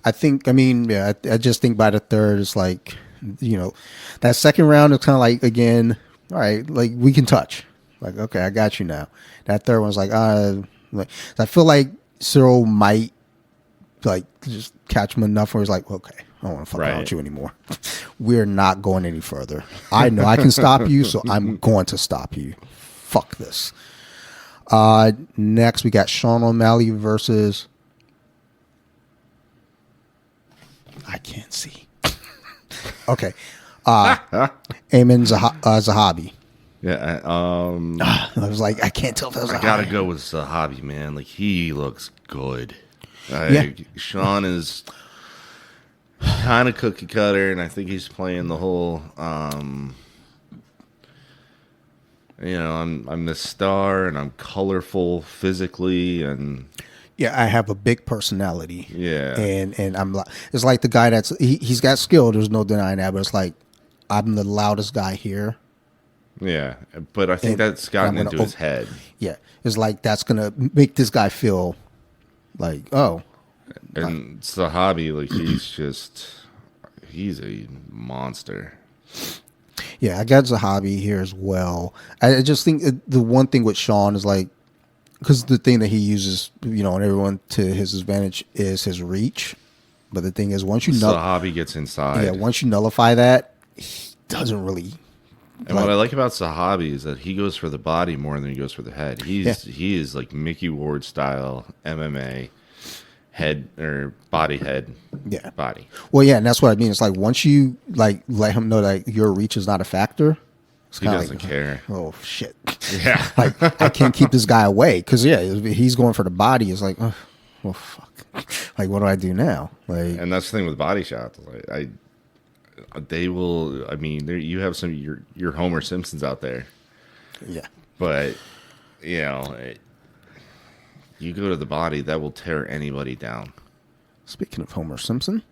I think. I mean, yeah. I just think by the third, it's like, that second round is kind of like again. All right, like we can touch. Like, okay, I got you now. That third one's like, I feel like Cyril might like just catch him enough where he's like, okay, I don't want to fuck around with you anymore. We're not going any further. I know I can stop you, so I'm going to stop you. Fuck this. Next, we got Sean O'Malley versus. I can't see. Okay. Ayman Zahabi. Yeah. I was like, I can't tell if that was I gotta go with Zahabi, man. Like, he looks good. Sean is kind of cookie cutter, and I think he's playing the whole, I'm the star, and I'm colorful physically, and Yeah, I have a big personality. Yeah. And I'm like, it's like the guy he's got skill. There's no denying that, but it's like I'm the loudest guy here. Yeah, but I think And that's gotten into his head. Yeah, it's like that's gonna make this guy feel like, oh. And it's the hobby. Like he's a monster. Yeah, I got Zahabi here as well. I just think the one thing with Sean is like, because the thing that he uses, on everyone to his advantage is his reach. But the thing is, once you Zahabi gets inside. once you nullify that, he doesn't really. And what I like about Zahabi is that he goes for the body more than he goes for the head. He is like Mickey Ward style MMA head or body head. Yeah. Body. Well, yeah, and that's what I mean. It's like once you like let him know that your reach is not a factor, he doesn't care. Oh shit! Yeah, like I can't keep this guy away because he's going for the body. It's like, oh, well, fuck. Like, what do I do now? Like, and that's the thing with body shots. Like, they will. I mean, you have some your Homer Simpsons out there. Yeah, but you go to the body, that will tear anybody down. Speaking of Homer Simpson,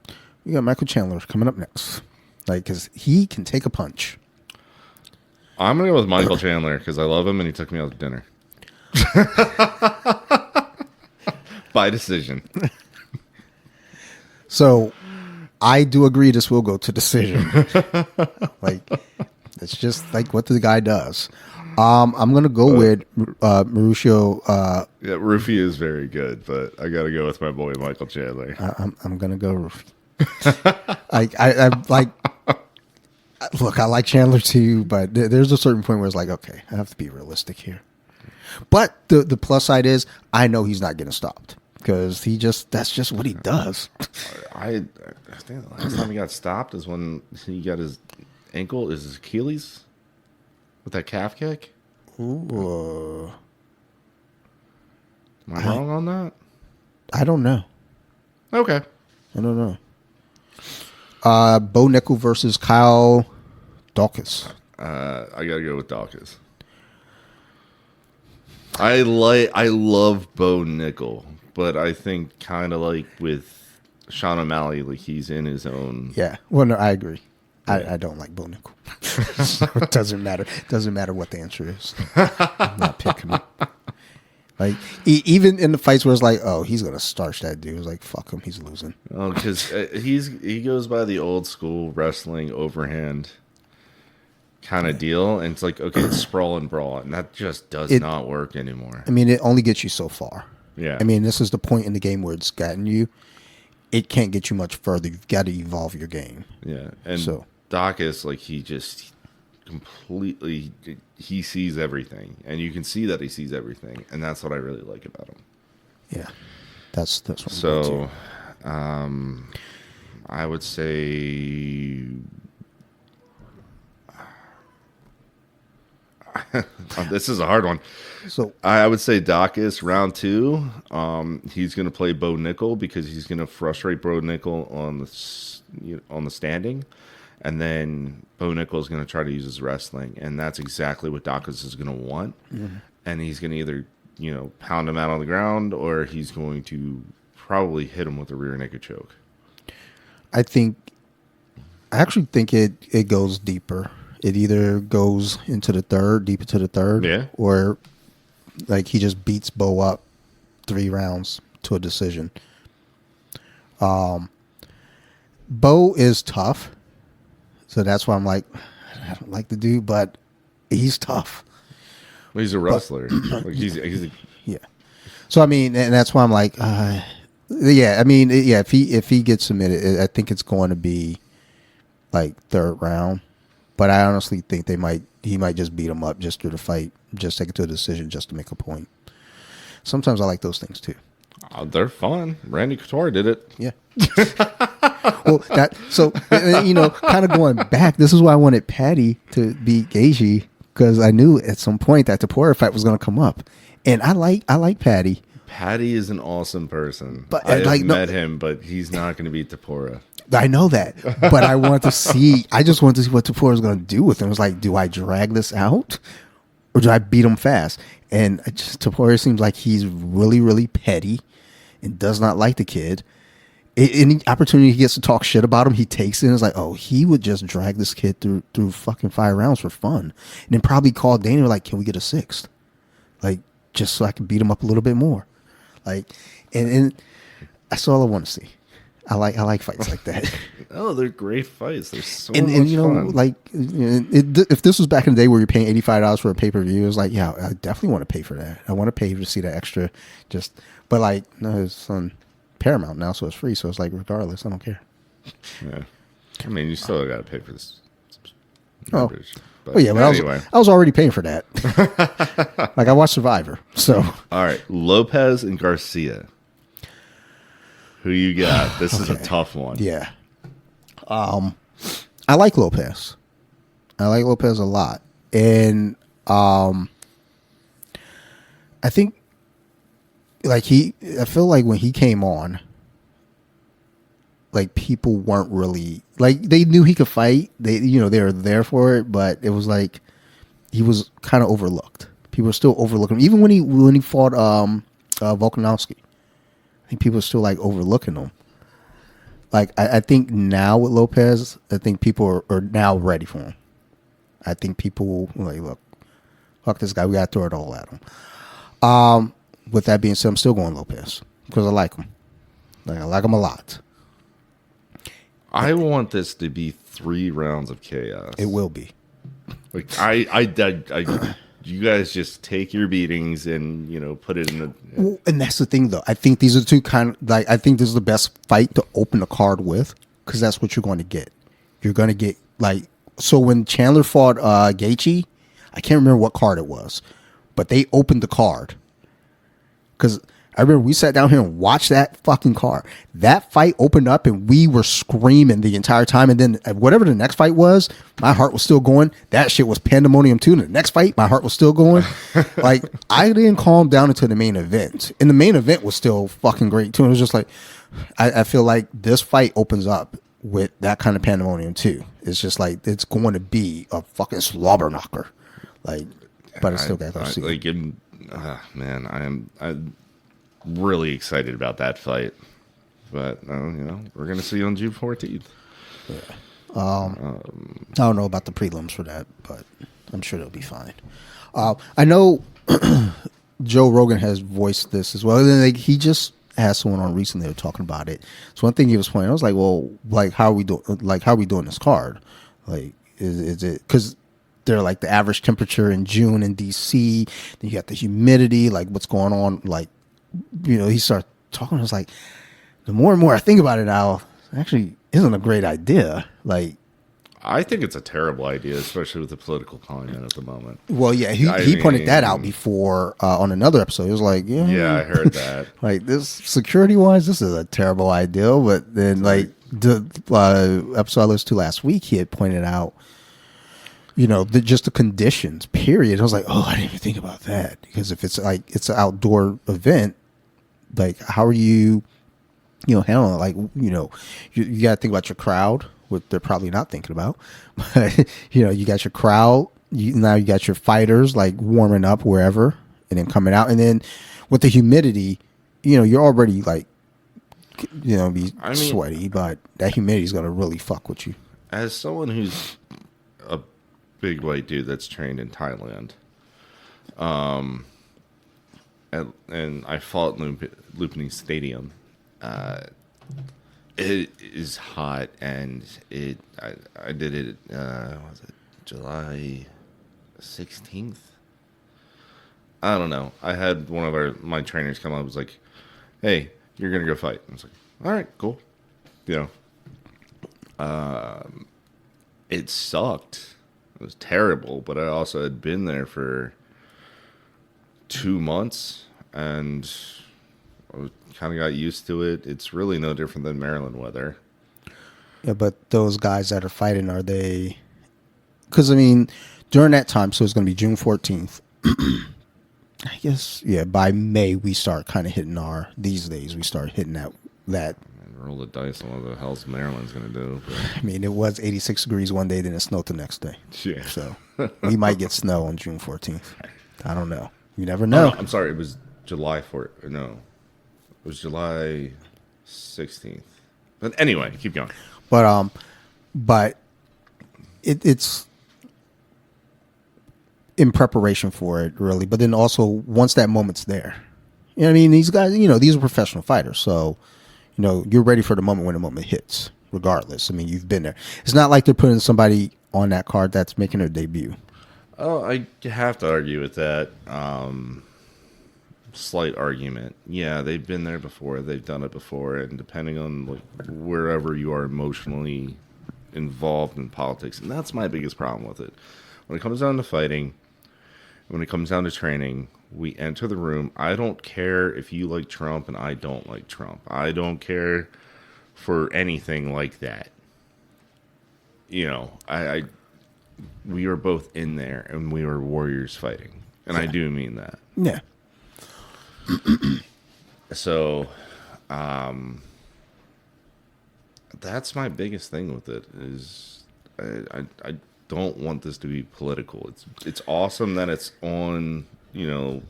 we got Michael Chandler coming up next. Like, because he can take a punch. I'm going to go with Michael Chandler because I love him and he took me out to dinner. By decision. So, I do agree this will go to decision. Like, it's just like what the guy does. I'm going to go with Mauricio. Yeah, Rufy is very good, but I got to go with my boy Michael Chandler. I'm going to go Rufy. I like... Look, I like Chandler too, but there's a certain point where it's like, okay, I have to be realistic here. But the plus side is, I know he's not getting stopped because that's just what he does. I think the last time he got stopped is when he got his Achilles with that calf kick. Ooh. Am I wrong on that? I don't know. Okay. I don't know. Bo Nickel versus Kyle Dawkins. I gotta go with Dawkins. I love Bo Nickel, but I think kind of like with Sean O'Malley, like he's in his own. Yeah. Well, no, I agree. I don't like Bo Nickel. So it doesn't matter. It doesn't matter what the answer is. I'm not picking him. Like, even in the fights where it's like, oh, he's going to starch that dude. It's like, fuck him. He's losing. Oh, because he goes by the old school wrestling overhand kind of deal. And it's like, okay, it's sprawl and brawl. And that just does not work anymore. I mean, it only gets you so far. Yeah. I mean, this is the point in the game where it's gotten you. It can't get you much further. You've got to evolve your game. Yeah. And Dawkins, like, he just completely... He sees everything, and you can see that he sees everything, and that's what I really like about him. Yeah, that's what. So, I would say this is a hard one. So I would say Dawkins round 2. He's going to play Bo Nickel because he's going to frustrate Bo Nickel on the standing. And then Bo Nickel is going to try to use his wrestling, and that's exactly what Dawkins is going to want. Mm-hmm. And he's going to either, pound him out on the ground, or he's going to probably hit him with a rear naked choke. I actually think it goes deeper. It either goes into the third, deep into the third, or like he just beats Bo up 3 rounds to a decision. Bo is tough. So that's why I'm like, I don't like the dude, but he's tough. Well, he's a wrestler. Like he's yeah. So I mean, and that's why I'm like, yeah. I mean, yeah. If he gets submitted, I think it's going to be like 3rd round. But I honestly think he might just beat him up just through the fight, just take it to a decision, just to make a point. Sometimes I like those things too. They're fun. Randy Couture did it. Yeah. Well, kind of going back, this is why I wanted Patty to beat Gaethje, because I knew at some point that the Poirier fight was going to come up, and I like Patty. Patty is an awesome person. But I met him, but he's not going to beat Tapora. I know that, but I want to see. I just want to see what Tapora is going to do with him. It's like, do I drag this out, or do I beat him fast? And Tapora seems like he's really, really petty. and does not like the kid, any opportunity he gets to talk shit about him, he takes it and is like, oh, he would just drag this kid through fucking 5 rounds for fun. And then probably call Dana like, can we get a 6th? Like, just so I can beat him up a little bit more. Like, and that's all I want to see. I like fights like that. Oh, they're great fights. They're so and much you know, fun. like, if this was back in the day where you're paying $85 for a pay-per-view, it was like, yeah, I definitely want to pay for that. I want to pay to see that extra. But like, no, it's on Paramount now, so it's free. So it's like, regardless, I don't care. Yeah, I mean, you still got to pay for this. Oh, But well, yeah, but anyway. I was already paying for that. Like, I watched Survivor, so. All right, Lopez and Garcia. Who you got? This is a tough one. Yeah. I like Lopez. I like Lopez a lot. And I think like I feel like when he came on, like people weren't really like, they knew he could fight. They were there for it, but it was like he was kind of overlooked. People were still overlooking him. Even when he fought Volkanovski. I think people are still like overlooking him. Like I think now with Lopez, I think people are now ready for him. I think people like, look, fuck this guy. We got to throw it all at him. With that being said, I'm still going Lopez because I like him. Like, I like him a lot. I want this to be 3 rounds of chaos. It will be. Like you guys just take your beatings and put it in the. Well, and that's the thing, though. I think these are two kind of like. I think this is the best fight to open the card with because that's what you're going to get. You're going to get like, so when Chandler fought Gaethje, I can't remember what card it was, but they opened the card because I remember we sat down here and watched that fucking card. That fight opened up and we were screaming the entire time. And then whatever the next fight was, my heart was still going. That shit was pandemonium too. And the next fight, my heart was still going. Like, I didn't calm down until the main event. And the main event was still fucking great too. And it was just like, I feel like this fight opens up with that kind of pandemonium too. It's just like, it's going to be a fucking slobber knocker. Like, but I still got to see. Like, man, I'm really excited about that fight, but we're gonna see on June 14th. Yeah. I don't know about the prelims for that, but I'm sure they'll be fine. I know Joe Rogan has voiced this as well. And then he just had someone on recently that were talking about it. So one thing he was pointing, I was like, well, like how are we doing this card? Like, is it because they're like the average temperature in June in DC? Then you got the humidity, like what's going on, like. He started talking. I was like, the more and more I think about it now, it actually isn't a great idea. Like, I think it's a terrible idea, especially with the political climate at the moment. Well, yeah, he pointed that out before on another episode. He was like, yeah, I heard that. Like, this security wise, this is a terrible idea. But then, like the episode I listened to last week, he had pointed out, just the conditions. Period. I was like, oh, I didn't even think about that because if it's like it's an outdoor event. Like, how are you, handling it? Like, you got to think about your crowd, what they're probably not thinking about. But, you got your crowd. Now you got your fighters, like, warming up wherever and then coming out. And then with the humidity, you're already, like, sweaty. But that humidity is going to really fuck with you. As someone who's a big white dude that's trained in Thailand, and I fought in Lupini Stadium. It is hot, and I did it. Was it July 16th? I don't know. I had one of my trainers come up. Was like, "Hey, you're gonna go fight." I was like, "All right, cool." It sucked. It was terrible, but I also had been there for 2 months, and I kind of got used to it. It's really no different than Maryland weather. Yeah, but those guys that are fighting, are they? Because, during that time, so it's going to be June 14th. I guess, yeah, by May, we start kind of hitting these days, we start hitting that. And roll the dice on what the hell's Maryland's going to do. But. It was 86 degrees one day, then it snowed the next day. Yeah. So we might get snow on June 14th. I don't know. You never know. I'm sorry, it was July 4th. No. It was July 16th. But anyway, keep going. But it's in preparation for it, really. But then also once that moment's there, you know what I mean? These guys, these are professional fighters, so you're ready for the moment when the moment hits. Regardless, I mean, you've been there. It's not like they're putting somebody on that card that's making their debut. Oh, I have to argue with that. Slight argument. Yeah, they've been there before. They've done it before, and depending on wherever you are emotionally involved in politics, and that's my biggest problem with it. When it comes down to fighting, when it comes down to training, we enter the room. I don't care if you like Trump and I don't like Trump. I don't care for anything like that. I we were both in there and we were warriors fighting. And yeah. I do mean that. Yeah. So, that's my biggest thing with it is I don't want this to be political. It's awesome that it's on, I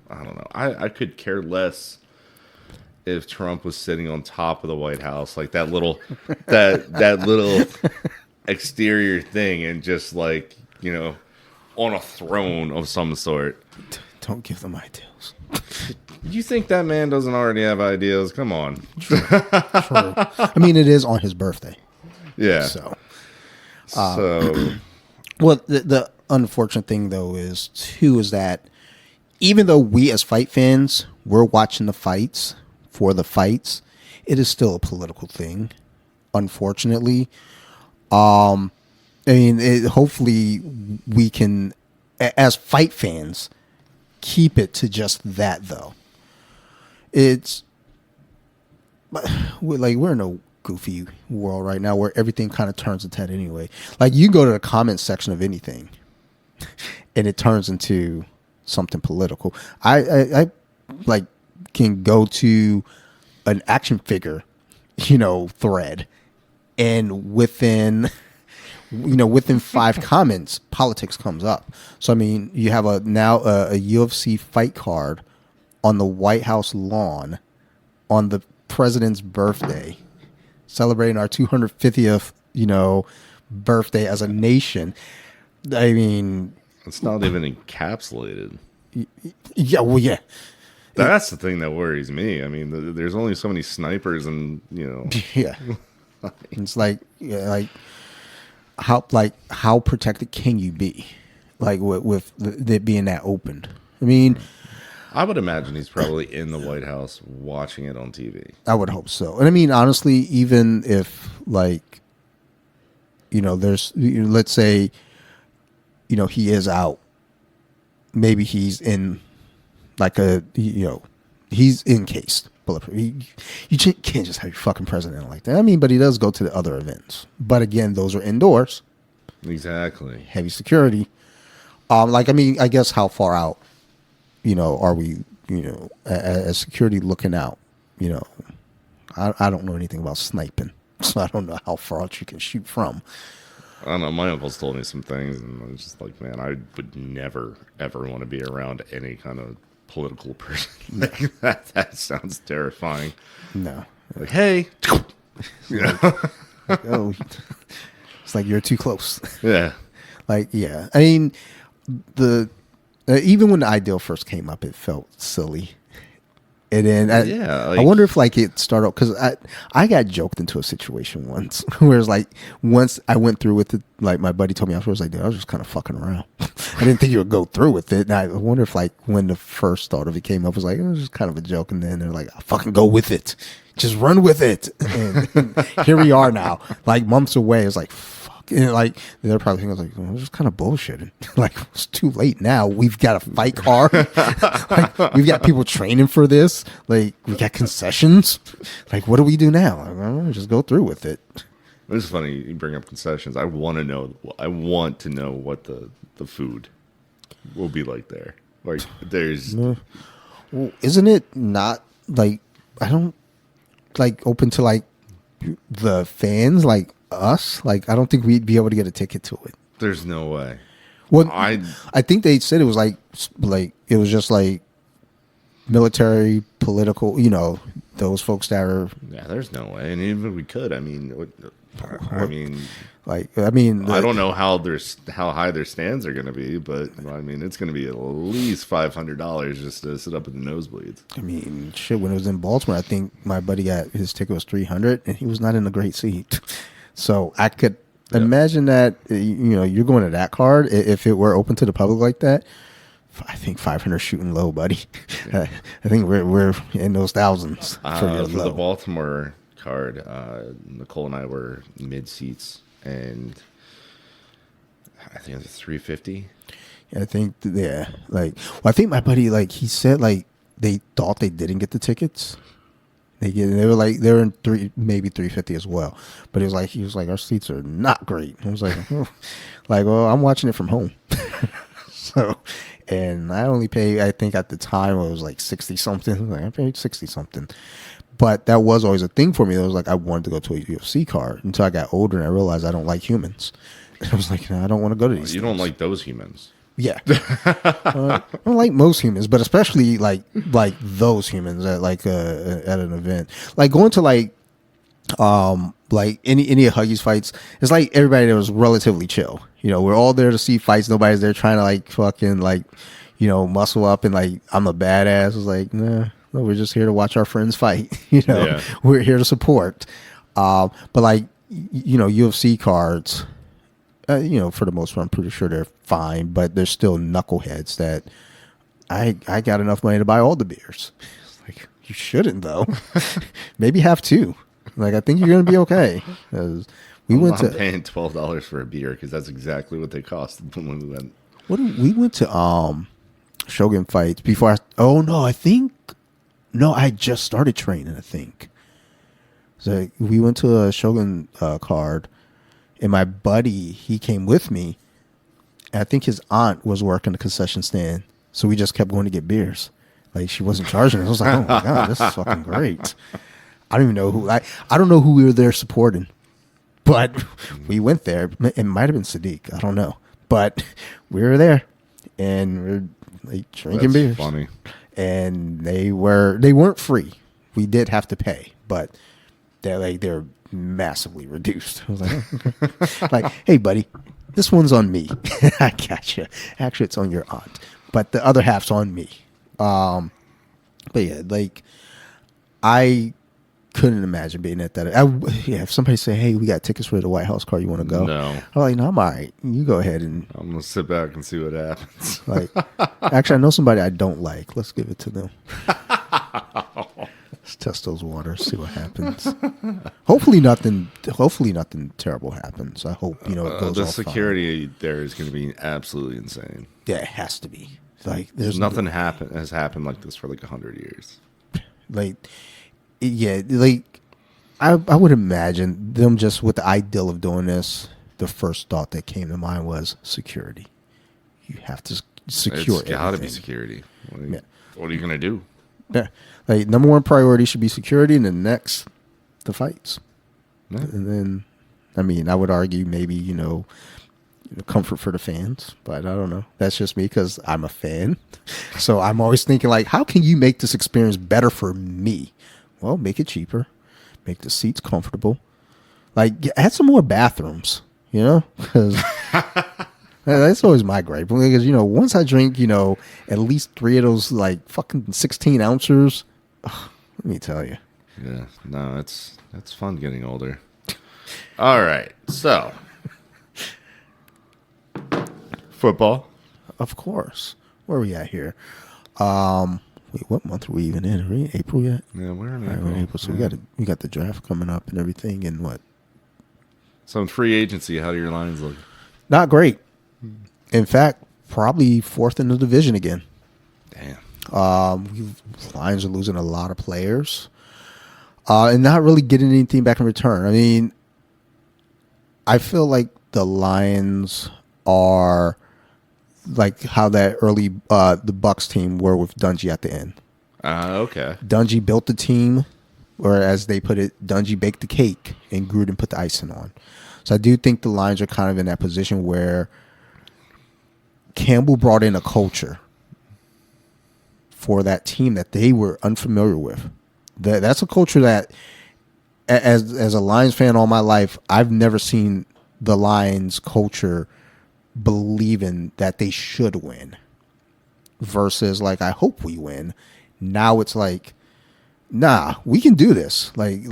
don't know. I could care less if Trump was sitting on top of the White House, like that little that little exterior thing, and just on a throne of some sort. Don't give them ideals. You think that man doesn't already have ideas? Come on. True. I mean, it is on his birthday. Yeah. So. Well, the unfortunate thing though is that even though we as fight fans, we're watching the fights for the fights, it is still a political thing, unfortunately. Hopefully we can, as fight fans, keep it to just that, though. We're in a goofy world right now where everything kind of turns its head anyway. Like, you go to the comment section of anything, and it turns into something political. I can go to an action figure, thread, and within 5 comments, politics comes up. So I mean, you have now a UFC fight card on the White House lawn on the president's birthday, celebrating our 250th, birthday as a nation. I mean, it's not even encapsulated. Yeah, well, yeah. That's the thing that worries me. I mean, there's only so many snipers, and Yeah, it's like how protected can you be, with it being that open? I mean, I would imagine he's probably in the White House watching it on TV. I would hope so. And I mean, honestly, even if there's, let's say, he is out, maybe he's in he's encased bulletproof. You can't just have your fucking president like that. I mean, but he does go to the other events. But again, those are indoors. Exactly. Heavy security. I guess how far out, are we, as security looking out, I don't know anything about sniping, so I don't know how far out you can shoot from. I don't know. My uncle's told me some things, and I was just like, man, I would never, ever want to be around any kind of political person. That sounds terrifying. No. Like, hey. Oh, it's like you're too close. Yeah. Yeah. I mean, even when the ideal first came up, it felt silly. And then I wonder if it started, because I got joked into a situation once where it's once I went through with it, my buddy told me afterwards, dude, I was just kind of fucking around. I didn't think you would go through with it. And I wonder if when the first thought of it came up, it was it was just kind of a joke. And then they're like, I'll fucking go with it. Just run with it. And here we are now, months away. It's fuck. And they're probably thinking, well, this is kind of bullshitting. It's too late now. We've got a fight card. We've got people training for this. We got concessions. What do we do now? I don't know, just go through with it. It's funny you bring up concessions. I want to know what the food will be like there. There's. Well, isn't it not I don't open to the fans us? I don't think we'd be able to get a ticket to it. There's no way. Well, I think they said it was it was just military, political, those folks that are Yeah, there's no way. And even if we could, I mean, I don't know how high their stands are going to be, but I mean, it's going to be at least $500 just to sit up in the nosebleeds. I mean, shit. When it was in Baltimore, I think my buddy got his ticket was $300, and he was not in a great seat. So I could imagine that you're going to that card if it were open to the public like that. I think 500 shooting low, buddy. I think we're in those thousands for the Baltimore card. Nicole and I were mid seats, and I think it was 350. I think I think my buddy he said they thought they didn't get the tickets. They were in maybe 350 as well, but he was like our seats are not great. I was like, well, I'm watching it from home, so. And I only paid, I think at the time it was like 60 something. I paid 60 something. But that was always a thing for me. It was like I wanted to go to a UFC card until I got older and I realized I don't like humans. And I was like, no, I don't want to go to these. You don't like those humans. Yeah. I don't like most humans, but especially like those humans at at an event. Like going to any of Huggies fights, it's like everybody there was relatively chill. We're all there to see fights. Nobody's there trying to fucking muscle up and I'm a badass. It's like, nah, no, we're just here to watch our friends fight. Yeah. We're here to support. But UFC cards, for the most part, I'm pretty sure they're fine, but there's still knuckleheads that I got enough money to buy all the beers. It's you shouldn't though. Maybe have two. I think you're gonna be okay. I'm paying $12 for a beer because that's exactly what they cost when we went. We went to Shogun fights before. I just started training. I think so. We went to a Shogun card, and my buddy he came with me. And I think his aunt was working the concession stand, so we just kept going to get beers. She wasn't charging us. I was like, oh my god, this is fucking great. I don't even know who. I don't know who we were there supporting. But we went there. It might have been Sadiq. I don't know. But we were there, and we're drinking beers. Funny. And they weren't free. We did have to pay, but they're massively reduced. I was like, hey, buddy, this one's on me. I gotcha. Actually, it's on your aunt, but the other half's on me. But yeah, I couldn't imagine being at that. If somebody say, hey, we got tickets for the White House card, you want to go? No. I'm like, no, I'm all right. You go ahead. And I'm going to sit back and see what happens. Actually, I know somebody I don't like. Let's give it to them. Let's test those waters, see what happens. Hopefully nothing terrible happens. I hope, it goes the all security fine. there is going to be absolutely insane. Yeah, it has to be. There's nothing has happened like this for 100 years. Yeah, I would imagine them just with the ideal of doing this. The first thought that came to mind was security. You have to secure. It's got to be security. What are you gonna do? Yeah, number one priority should be security, and then next, the fights. Yeah. And then, I would argue maybe comfort for the fans, but I don't know. That's just me because I'm a fan. So I'm always thinking how can you make this experience better for me? Well, make it cheaper, make the seats comfortable, add some more bathrooms, because that's always my gripe. Because once I drink, at least 3 of those fucking 16 ounces, let me tell you. Yeah, no, it's fun getting older. All right, so football, of course. Where are we at here? Wait, what month are we even in? Are we in April yet? Yeah, we're in April. April. So we got the draft coming up and everything, and what? So in free agency, how do your lines look? Not great. In fact, probably fourth in the division again. Damn. Lions are losing a lot of players, and not really getting anything back in return. I feel like the Lions are how that early the Bucks team were with Dungy at the end. Okay. Dungy built the team, or as they put it, Dungy baked the cake and Gruden put the icing on. So I do think the Lions are kind of in that position where Campbell brought in a culture for that team that they were unfamiliar with. That's a culture that, as a Lions fan all my life, I've never seen the Lions culture believing that they should win versus like, I hope we win. Now it's like, nah, we can do this. Like,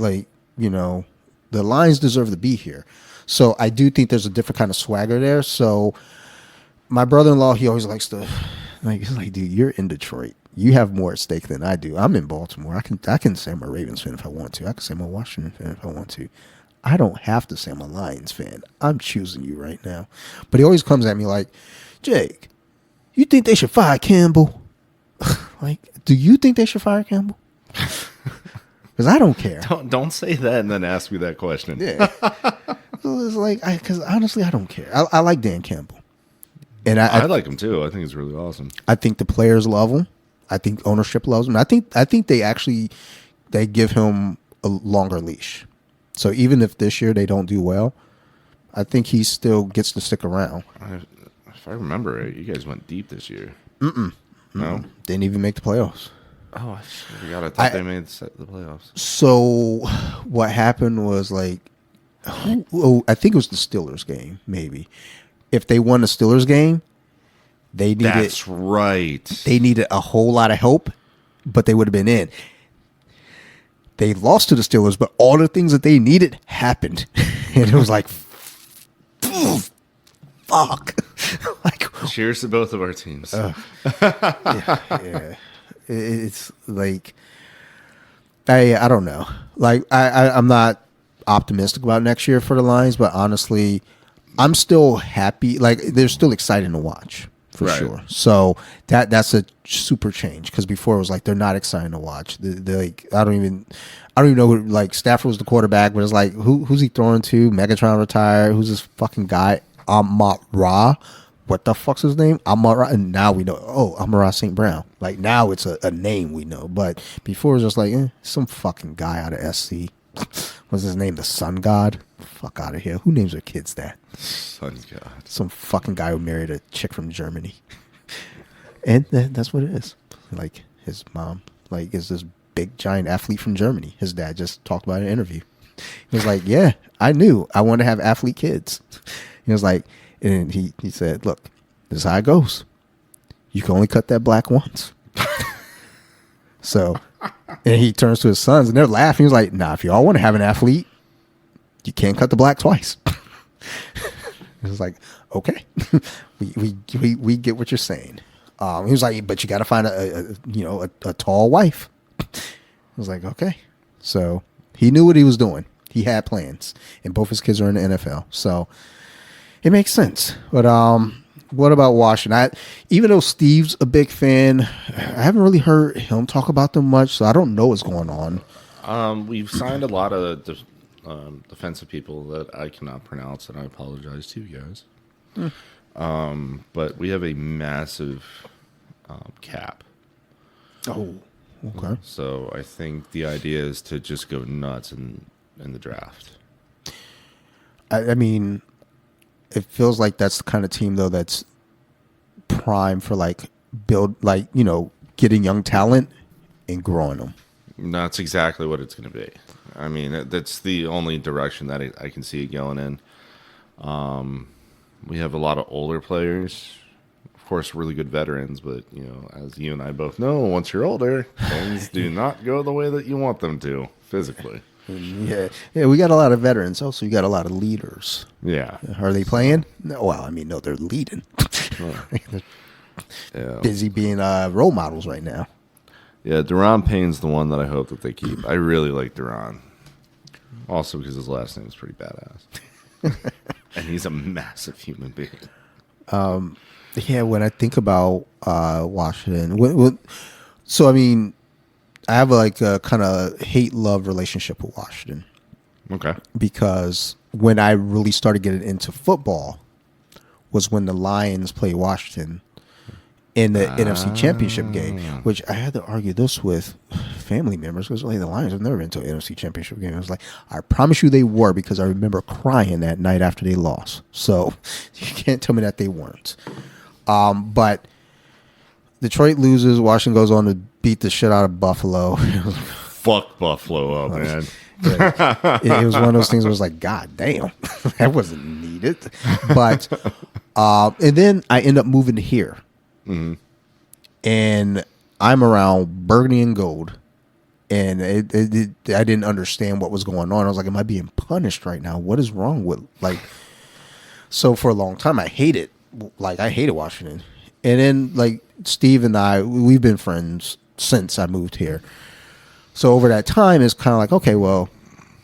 you know, the Lions deserve to be here. So I do think there's a different kind of swagger there. So my brother-in-law, he always likes to, like, he's like, dude, you're in Detroit. You have more at stake than I do. I'm in Baltimore. I can say I'm a Ravens fan if I want to. I can say I'm a Washington fan if I want to. I don't have to say I'm a Lions fan. I'm choosing you right now. But he always comes at me like, Jake, you think they should fire Campbell? Like, do you think they should fire Campbell? Because I don't care. Don't say that and then ask me that question. Yeah. It's like, because honestly, I don't care. I like Dan Campbell. And I like him too. I think he's really awesome. I think the players love him. I think ownership loves him. I think they give him a longer leash. So even if this year they don't do well, I think he still gets to stick around. If I remember right, you guys went deep this year. No, didn't even make the playoffs. Oh, I forgot. I thought they made the playoffs. So what happened was like, I think it was the Steelers game. Maybe if they won the Steelers game, they needed. That's right. They needed a whole lot of help, but they would have been in. They lost to the Steelers, but all the things that they needed happened. And it was like, fuck. Like, cheers to both of our teams. Yeah. It's like, I don't know. Like, I'm not optimistic about next year for the Lions, but honestly, I'm still happy. Like, they're still exciting to watch. For sure. So that's a super change because before it was like they're not exciting to watch. They're like I don't even know who, like Stafford was the quarterback, but it's like who's he throwing to? Megatron retired. Who's this fucking guy? Amon-Ra. What the fuck's his name? Amon-Ra. And now we know. Oh, Amon-Ra St. Brown. Like now it's a name we know. But before it was just like some fucking guy out of SC. What's his name? The Sun God. Fuck out of here. Who names their kids that? Sun God. Some fucking guy who married a chick from Germany. And that's what it is. Like his mom, like is this big giant athlete from Germany. His dad just talked about it in an interview. He was like, yeah, I knew I wanted to have athlete kids. He was like, and he said, look, this is how it goes. You can only cut that black once. So, and he turns to his sons and they're laughing. He was like, nah, if y'all want to have an athlete, you can't cut the black twice. It was like, okay, we get what you're saying. He was like, but you got to find a tall wife. I was like, okay. So he knew what he was doing. He had plans, and both his kids are in the NFL. So it makes sense. But what about Washington? Even though Steve's a big fan, I haven't really heard him talk about them much, so I don't know what's going on. We've signed a lot of defensive people that I cannot pronounce, and I apologize to you guys. But we have a massive cap. Oh, okay. So I think the idea is to just go nuts in the draft. I mean, it feels like that's the kind of team though that's prime for getting young talent and growing them. That's exactly what it's going to be. I mean, that's the only direction that I can see it going in. We have a lot of older players, of course, really good veterans, but as you and I both know, once you're older, things do not go the way that you want them to physically. Yeah, we got a lot of veterans. Also, you got a lot of leaders. Yeah. Are they playing? No, well, I mean, no, they're leading. They're busy being role models right now. Yeah, Deron Payne's the one that I hope that they keep. I really like Deron. Also because his last name is pretty badass. And he's a massive human being. Yeah, when I think about Washington, so I mean, I have a kind of hate-love relationship with Washington. Okay. Because when I really started getting into football was when the Lions played Washington in the NFC Championship game, which I had to argue this with family members because the Lions have never been to an NFC Championship game. I was like, I promise you they were because I remember crying that night after they lost. So you can't tell me that they weren't. But Detroit loses. Washington goes on to beat the shit out of Buffalo. Fuck Buffalo up, man. It was one of those things where it was like, God damn, that wasn't needed. But and then I end up moving to here, and I'm around burgundy and gold, and I didn't understand what was going on. I was like, am I being punished right now? What is wrong with like? So for a long time, I hated Washington, and then like Steve and I, we've been friends since I moved here. So over that time, it's kind of like, okay, well,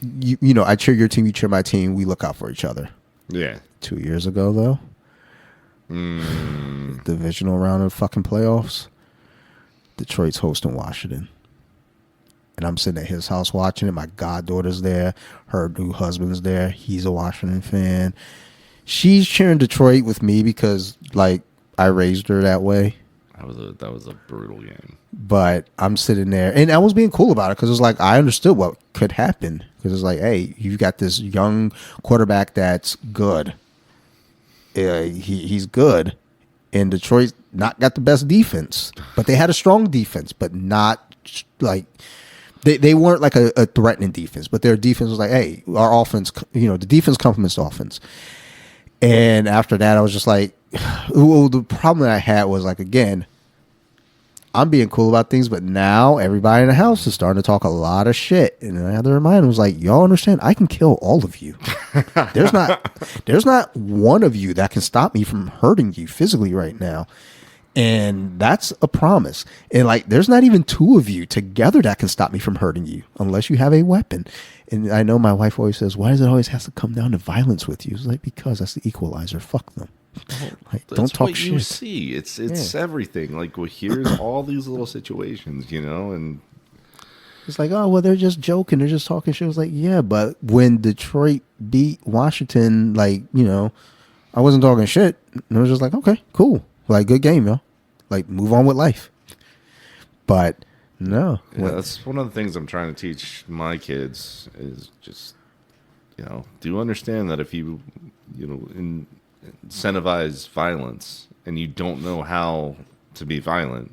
you know, I cheer your team, you cheer my team, we look out for each other. Yeah. 2 years ago, though, divisional round of fucking playoffs, Detroit's hosting Washington. And I'm sitting at his house watching it. My goddaughter's there. Her new husband's there. He's a Washington fan. She's cheering Detroit with me because, like, I raised her that way. That was a brutal game. But I'm sitting there, and I was being cool about it because it was like I understood what could happen. Because it's like, hey, you've got this young quarterback that's good. He's good, and Detroit's not got the best defense, but they had a strong defense, but not like they weren't like a threatening defense. But their defense was like, hey, our offense, you know, the defense complements the offense. And after that, I was just like, well, the problem that I had was like, again, I'm being cool about things, but now everybody in the house is starting to talk a lot of shit. And I had to remind them, was like, y'all understand, I can kill all of you. There's not one of you that can stop me from hurting you physically right now. And that's a promise. And like, there's not even two of you together that can stop me from hurting you unless you have a weapon. And I know my wife always says, why does it always have to come down to violence with you? It's like, because that's the equalizer. Fuck them. Like, don't talk what shit. You see, it's everything. Like, well, here's all these little situations, you know, and it's like, oh well, they're just joking, they're just talking shit. I was like, yeah, but when Detroit beat Washington, like, you know, I wasn't talking shit. And I was just like, okay, cool, like, good game, yo. Like, move on with life. But no, yeah, that's one of the things I'm trying to teach my kids is just, you know, do understand that if you know, incentivize violence and you don't know how to be violent,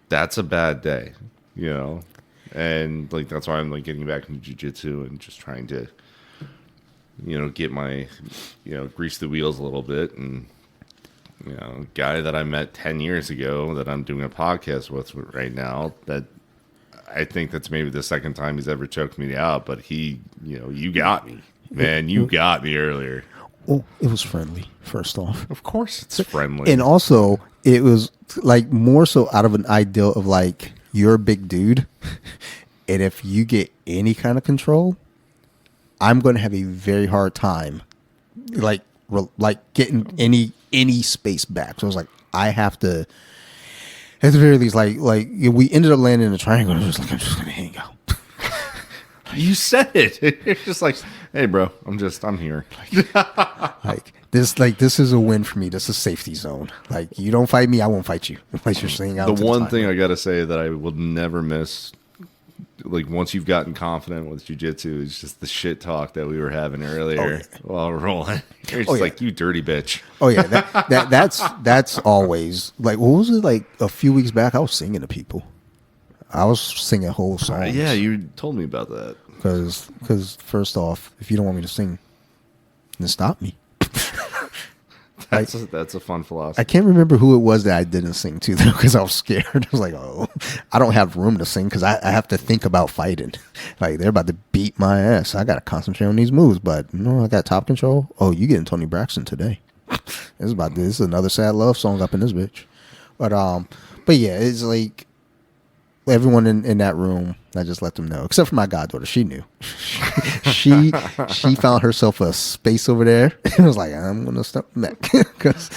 that's a bad day, you know. And like, that's why I'm like getting back into jiu-jitsu and just trying to, you know, get my, you know, grease the wheels a little bit. And, you know, a guy that I met 10 years ago that I'm doing a podcast with right now, that I think that's maybe the second time he's ever choked me out, but he, you know, you got me, man. You got me earlier. Well, it was friendly, first off. Of course it's friendly. And also, it was like more so out of an ideal of like, you're a big dude. And if you get any kind of control, I'm going to have a very hard time like getting any space back. So I was like, I have to, at the very least, like we ended up landing in a triangle. And I was like, I'm just going to hang out. You said it. You're just like, hey, bro, I'm here. This is a win for me. This is a safety zone. Like, you don't fight me, I won't fight you. Like, you're staying out. The one thing I gotta say that I will never miss, like, once you've gotten confident with jiu-jitsu, is just the shit talk that we were having earlier while rolling. You're just like, you dirty bitch. Oh yeah, that's always like. What was it like a few weeks back? I was singing to people. I was singing whole songs. Yeah, you told me about that. Because first off, if you don't want me to sing, then stop me. That's a fun philosophy. I can't remember who it was that I didn't sing to, though, because I was scared. I was like, oh, I don't have room to sing because I have to think about fighting. Like, they're about to beat my ass. I got to concentrate on these moves, but no, I got top control. Oh, you getting Tony Braxton today. This is another sad love song up in this bitch. But yeah, it's like, everyone in that room, I just let them know, except for my goddaughter. She knew. she found herself a space over there and was like, I'm gonna step back because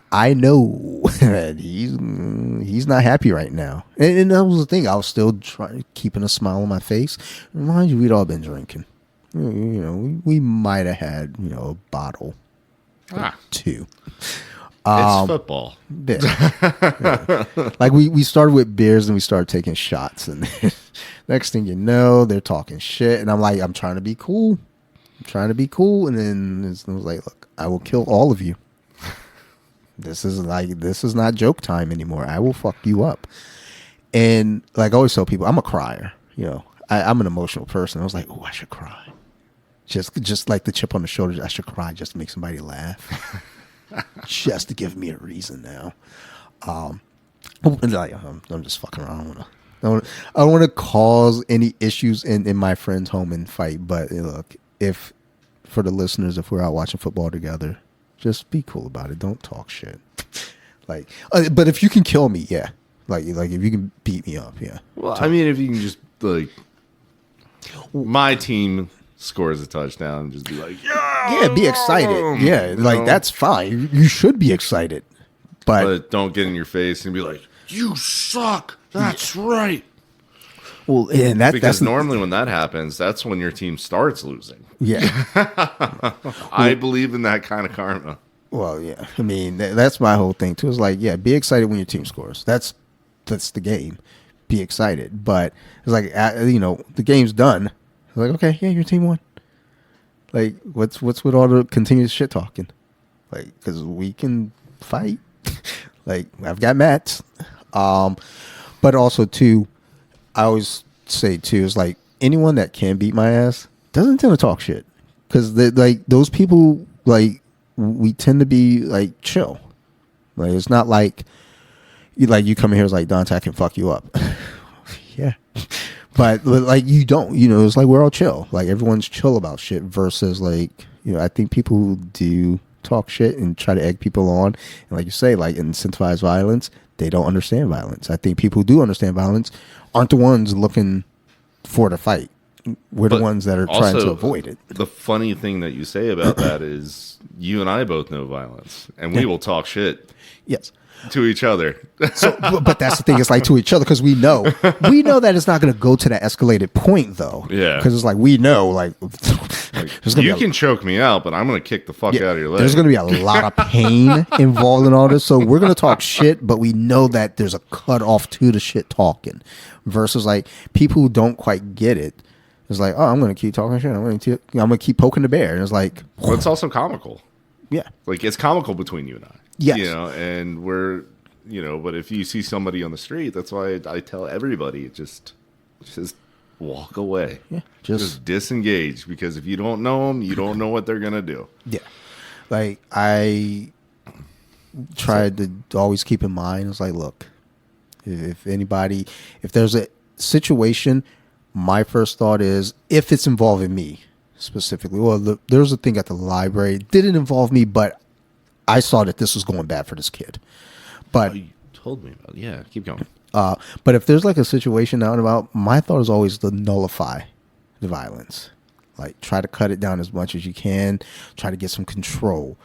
I know that he's not happy right now. And that was the thing. I was still keeping a smile on my face. Mind you, we'd all been drinking. You know, we might have had, you know, a bottle or two. It's football. Yeah. Like we started with beers and we started taking shots, and then next thing you know, they're talking shit, and I'm like, I'm trying to be cool. And then it was like, look, I will kill all of you. this is not joke time anymore. I will fuck you up. And like I always tell people, I'm a crier. You know, I'm an emotional person. I was like, oh, I should cry. Just like the chip on the shoulder, I should cry just to make somebody laugh. Just to give me a reason now. I'm just fucking around. I don't want to cause any issues in my friend's home and fight. But look, if for the listeners, if we're out watching football together, just be cool about it. Don't talk shit. Like, but if you can kill me, yeah. Like if you can beat me up, yeah. Well, I mean, if you can just like, my team scores a touchdown, and just be like, yeah, be excited. Yeah, like that's fine. You should be excited, but don't get in your face and be like, you suck. That's right. Well, and because normally when that happens, that's when your team starts losing. Yeah, I believe in that kind of karma. Well, yeah, I mean that's my whole thing too. It's like, yeah, be excited when your team scores. That's the game. Be excited, but it's like the game's done. It's like, okay, yeah, your team won. Like, what's with all the continuous shit talking? Like, because we can fight. Like, I've got mats. But also too, I always say too, is like anyone that can beat my ass doesn't tend to talk shit, because like those people, like we tend to be like chill. Like it's not like you come in here, it's like, Dante, I can fuck you up. Yeah. But like you don't, it's like we're all chill. Like everyone's chill about shit versus like, I think people who do talk shit and try to egg people on, and like you say, like incentivize violence, they don't understand violence. I think people who do understand violence aren't the ones looking for the fight. We're the ones that are trying to avoid it. The funny thing that you say about that is you and I both know violence, and we will talk shit. Yes. To each other. So, but that's the thing. It's like to each other, because we know that it's not going to go to that escalated point, though. Yeah. Because it's like we know, like you can choke me out, but I'm going to kick the fuck out of your leg. There's going to be a lot of pain involved in all this, so we're going to talk shit, but we know that there's a cut off to the shit talking. Versus like people who don't quite get it. It's like, oh, I'm going to keep talking shit. I'm going to keep poking the bear, and it's like, well, it's also comical. Yeah. Like it's comical between you and I. Yes. And we're, but if you see somebody on the street, that's why I tell everybody, just walk away. Yeah. Just disengage, because if you don't know them, you don't know what they're going to do. Yeah. Like I tried to always keep in mind, it's like, look, if there's a situation, my first thought is, if it's involving me specifically, well, there was a thing at the library, it didn't involve me, but I saw that this was going bad for this kid. But you told me about it. Yeah, keep going. But if there's like a situation out and about, my thought is always to nullify the violence. Like try to cut it down as much as you can. Try to get some control.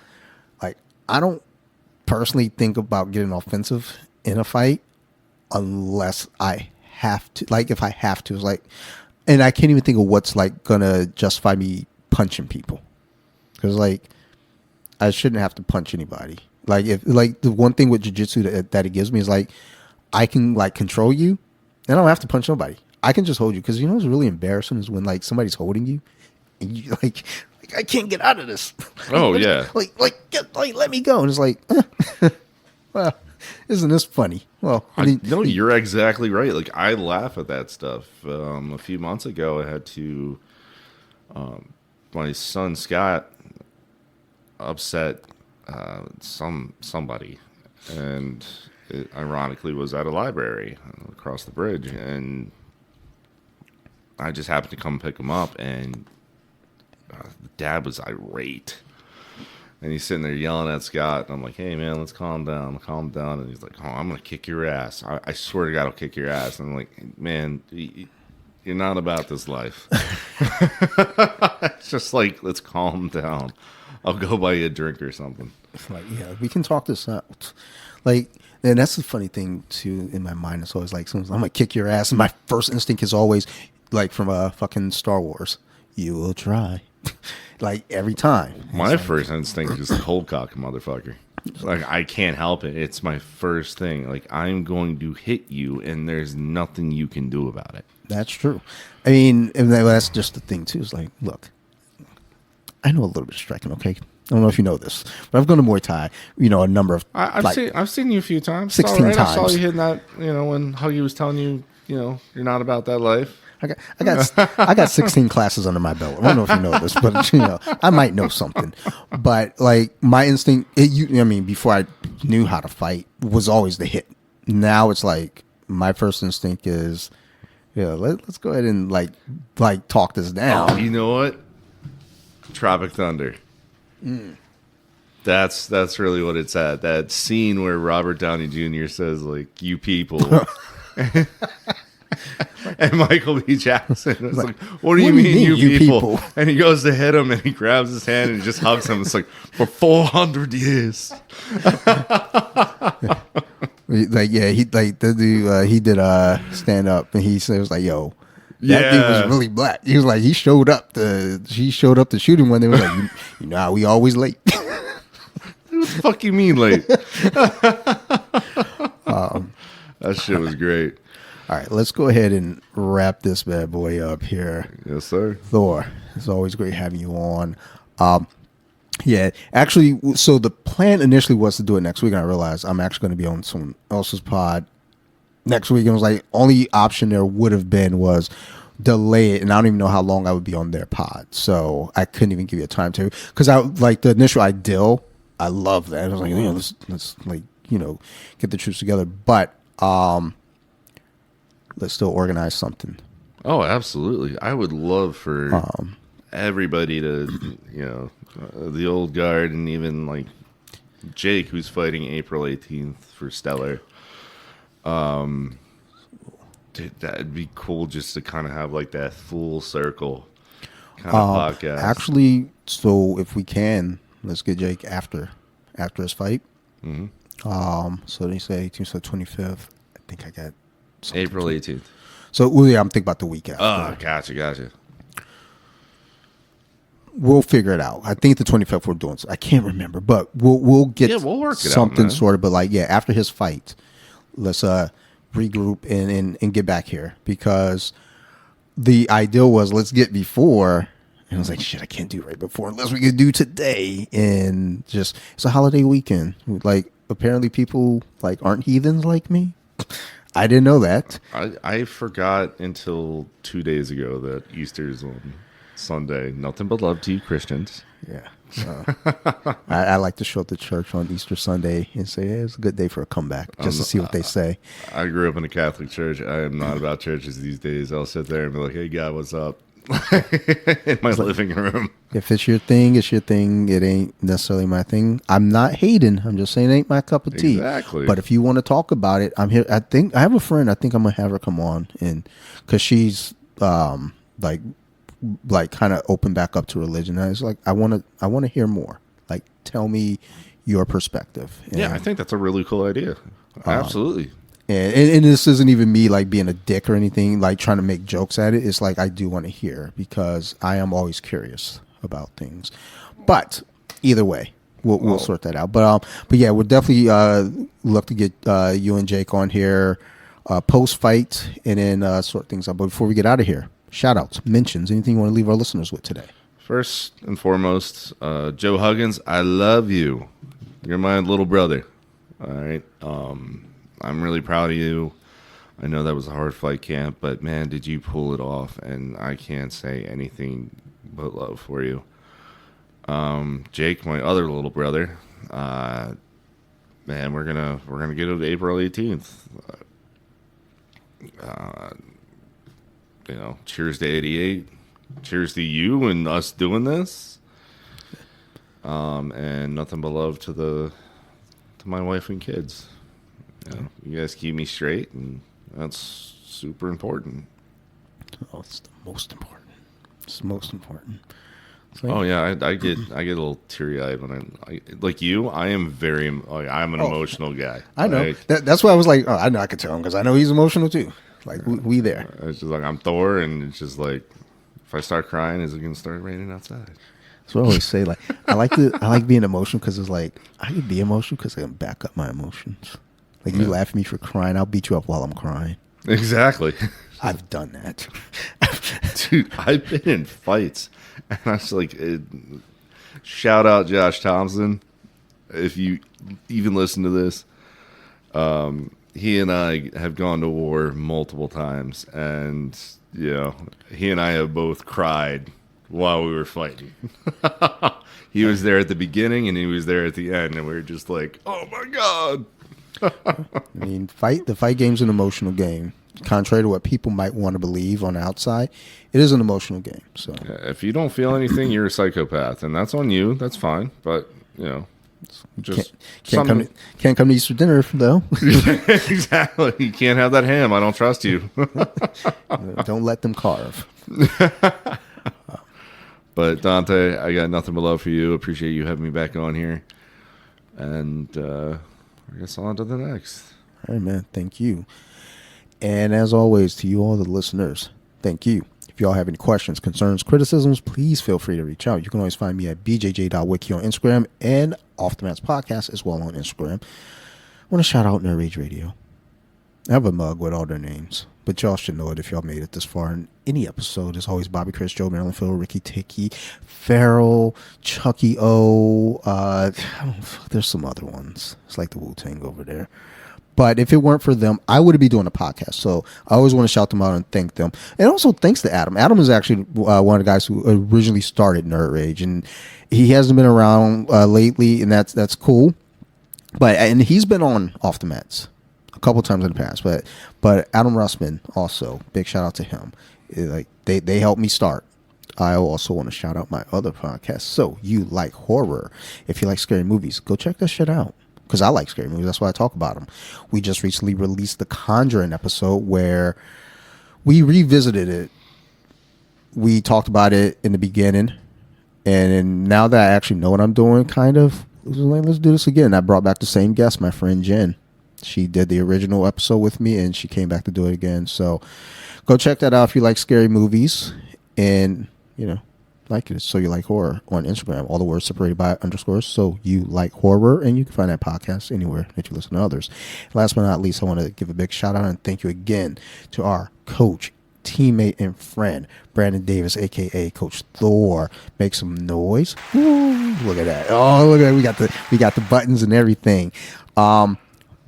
Like I don't personally think about getting offensive in a fight unless I have to. Like if I have to, it's like, and I can't even think of what's like gonna justify me punching people, because like I shouldn't have to punch anybody. Like if like the one thing with jiu-jitsu that it gives me is like I can like control you, and I don't have to punch nobody. I can just hold you, because what's really embarrassing is when like somebody's holding you and you like I can't get out of this. Oh yeah. Let me go. And it's like, well, isn't this funny? Well, no, you're exactly right. Like I laugh at that stuff. A few months ago, I had to. My son Scott upset somebody, and it ironically was at a library across the bridge, and I just happened to come pick him up, and the dad was irate. And he's sitting there yelling at Scott. And I'm like, hey, man, let's calm down. Calm down. And he's like, oh, I'm going to kick your ass. I swear to God, I'll kick your ass. And I'm like, man, you're not about this life. It's just like, let's calm down. I'll go buy you a drink or something. Like, yeah, we can talk this out. Like, and that's the funny thing, too, in my mind. It's always like, I'm going to kick your ass. And my first instinct is always, like, from a fucking Star Wars, you will try. Like every time. My first instinct is cold cock, motherfucker. Like I can't help it. It's my first thing. Like I'm going to hit you, and there's nothing you can do about it. That's true. I mean, and that's just the thing too. It's like, look, I know a little bit of striking. Okay, I don't know if you know this, but I've gone to Muay Thai, a number of I've seen you a few times. 16 times. I saw you hitting that, when Huggy was telling you, you're not about that life. I got 16 classes under my belt. I don't know if you know this, but I might know something. But like my instinct, before I knew how to fight, was always the hit. Now it's like my first instinct is, let's go ahead and like talk this down. Oh, you know what? Tropic Thunder. That's really what it's at. That scene where Robert Downey Jr. says, like, "You people," and Michael B. Jackson is like, "What do you mean, you people?" And he goes to hit him, and he grabs his hand and just hugs him. It's like, for 400 years. He did stand up, and he was like, "Yo." That dude was really black. He was like, he showed up to shoot him when they were like, you know how we always late. What the fuck you mean late? That shit was great. All right, let's go ahead and wrap this bad boy up here. Yes, sir. Thor, it's always great having you on. Yeah, actually, so the plan initially was to do it next week, and I realized I'm actually going to be on someone else's pod next week. And it was like, only option there would have been was delay it, and I don't even know how long I would be on their pod, so I couldn't even give you a time to, because I like the initial ideal. I love that. I was like, let's like get the troops together, but let's still organize something. Oh, absolutely. I would love for everybody to, the old guard, and even like Jake, who's fighting April 18th for Stellar. Dude, that'd be cool just to kind of have like that full circle kind of podcast. Actually, so if we can, let's get Jake after his fight. Mm-hmm. So they say 18th, so 25th. I think I got April 18th. So I'm thinking about the week after. Oh, gotcha. We'll figure it out. I think the 25th we're doing. So I can't remember, but we'll get we'll work it something out, sorted. But like, after his fight, let's regroup and get back here, because the ideal was let's get before, and I was like, shit, I can't do right before unless we could do today, and just it's a holiday weekend. Like, apparently people like aren't heathens like me. I didn't know that. I forgot until 2 days ago that Easter's on Sunday. Nothing but love to you, Christians. Yeah. I like to show up to church on Easter Sunday and say, hey, it's a good day for a comeback, just to see what they say. I grew up in a Catholic church. I am not about churches these days. I'll sit there and be like, hey, God, what's up? In my living room. If it's your thing, it's your thing. It ain't necessarily my thing. I'm not hating. I'm just saying it ain't my cup of tea. Exactly. But if you want to talk about it, I'm here. I think I have a friend. I think I'm going to have her come on, and because she's like kind of open back up to religion. And I was like, I want to hear more. Like, tell me your perspective. And, I think that's a really cool idea. Absolutely. And this isn't even me like being a dick or anything, like trying to make jokes at it. It's like, I do want to hear, because I am always curious about things. But either way, we'll sort that out. But yeah, we'll definitely look to get you and Jake on here post fight, and then sort things out. But before we get out of here, shout outs, mentions, anything you want to leave our listeners with today? First and foremost, Joe Huggins, I love you. You're my little brother. All right. I'm really proud of you. I know that was a hard fight camp, but man, did you pull it off? And I can't say anything but love for you. Jake, my other little brother, man, we're gonna get it April 18th. Cheers to 88. Cheers to you and us doing this. And nothing but love to my wife and kids. You guys keep me straight, and that's super important. Oh, it's the most important. It's the most important. Like, I get a little teary eyed when I like you. I am very. I'm an emotional guy. I know. Like, that's why I was like, I know I could tell him, because I know he's emotional too. Like, we there. It's just like, I'm Thor, and it's just like, if I start crying, is it gonna start raining outside? That's what I always say. Like, I like being emotional, because it's like, I can be emotional because I can back up my emotions. Like, you laugh at me for crying, I'll beat you up while I'm crying. Exactly. I've done that. Dude, I've been in fights, and I was like, Shout out Josh Thompson. If you even listen to this, he and I have gone to war multiple times, and he and I have both cried while we were fighting. He was there at the beginning, and he was there at the end, and we were just like, "Oh my god!" I mean, the fight game's an emotional game. Contrary to what people might want to believe on the outside, it is an emotional game. So if you don't feel anything, you're a psychopath, and that's on you. That's fine, but just can't come to Easter dinner though. Exactly. You can't have that ham. I don't trust you. Don't let them carve. But Dante, I got nothing but love for you. Appreciate you having me back on here, and I guess on to the next. All right, man. Thank you. And as always, to you all the listeners, thank you. If y'all have any questions, concerns, criticisms, please feel free to reach out. You can always find me at bjj.wiki on Instagram and Off the Mats Podcast as well on Instagram. I want to shout out Nerd Rage Radio. I have a mug with all their names, but y'all should know it if y'all made it this far. In any episode, as always, Bobby, Chris, Joe, Marilyn, Phil, Ricky, Ticky, Farrell, Chucky O. There's some other ones. It's like the Wu-Tang over there. But if it weren't for them, I wouldn't be doing a podcast. So I always want to shout them out and thank them. And also thanks to Adam. Adam is actually one of the guys who originally started Nerd Rage. And he hasn't been around lately, and that's cool. And he's been on Off the Mats a couple times in the past. But Adam Russman also, big shout out to him. They helped me start. I also want to shout out my other podcast. So You Like Horror. If you like scary movies, go check that shit out. Because I like scary movies. That's why I talk about them. We just recently released the Conjuring episode where we revisited it. We talked about it in the beginning. And now that I actually know what I'm doing, kind of, let's do this again. I brought back the same guest, my friend Jen. She did the original episode with me, and she came back to do it again. So go check that out if you like scary movies. And, like it. So You Like Horror on Instagram. All the words separated by underscores. So You Like Horror. And you can find that podcast anywhere that you listen to others. Last but not least, I want to give a big shout out and thank you again to our coach, teammate, and friend, Brandon Davis, a.k.a. Coach Thor. Make some noise. Ooh, look at that. Oh, look at that. We got the buttons and everything.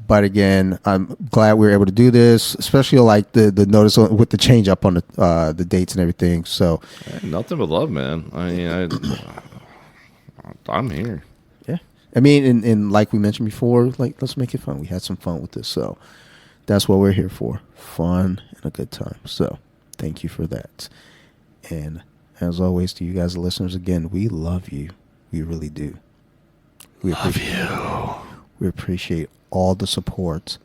But again, I'm glad we were able to do this, especially like the notice with the change up on the dates and everything. So nothing but love, man. I mean, I'm here. Yeah, I mean, and like we mentioned before, like let's make it fun. We had some fun with this, so that's what we're here for: fun and a good time. So thank you for that. And as always, to you guys, the listeners, again, we love you. We really do. We love you. We appreciate all the support,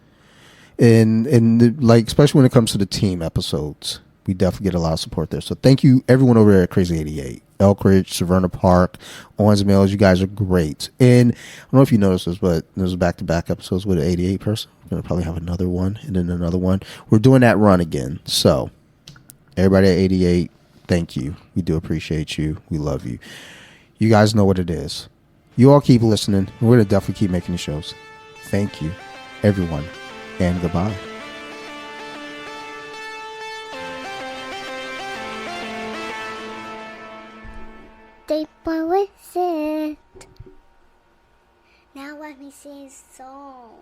and especially when it comes to the team episodes, we definitely get a lot of support there. So thank you everyone over there at Crazy 88, Elk Ridge, Severna Park, Owens Mills. You guys are great. And I don't know if you noticed this, but there's back-to-back episodes with an 88 person. We're gonna probably have another one and then another one. We're doing that run again. So everybody at 88, thank you. We do appreciate you. We love you. You guys know what it is. You all keep listening. We're gonna definitely keep making the shows. Thank you, everyone, and goodbye. Deep boy, what's it? Now let me sing a song.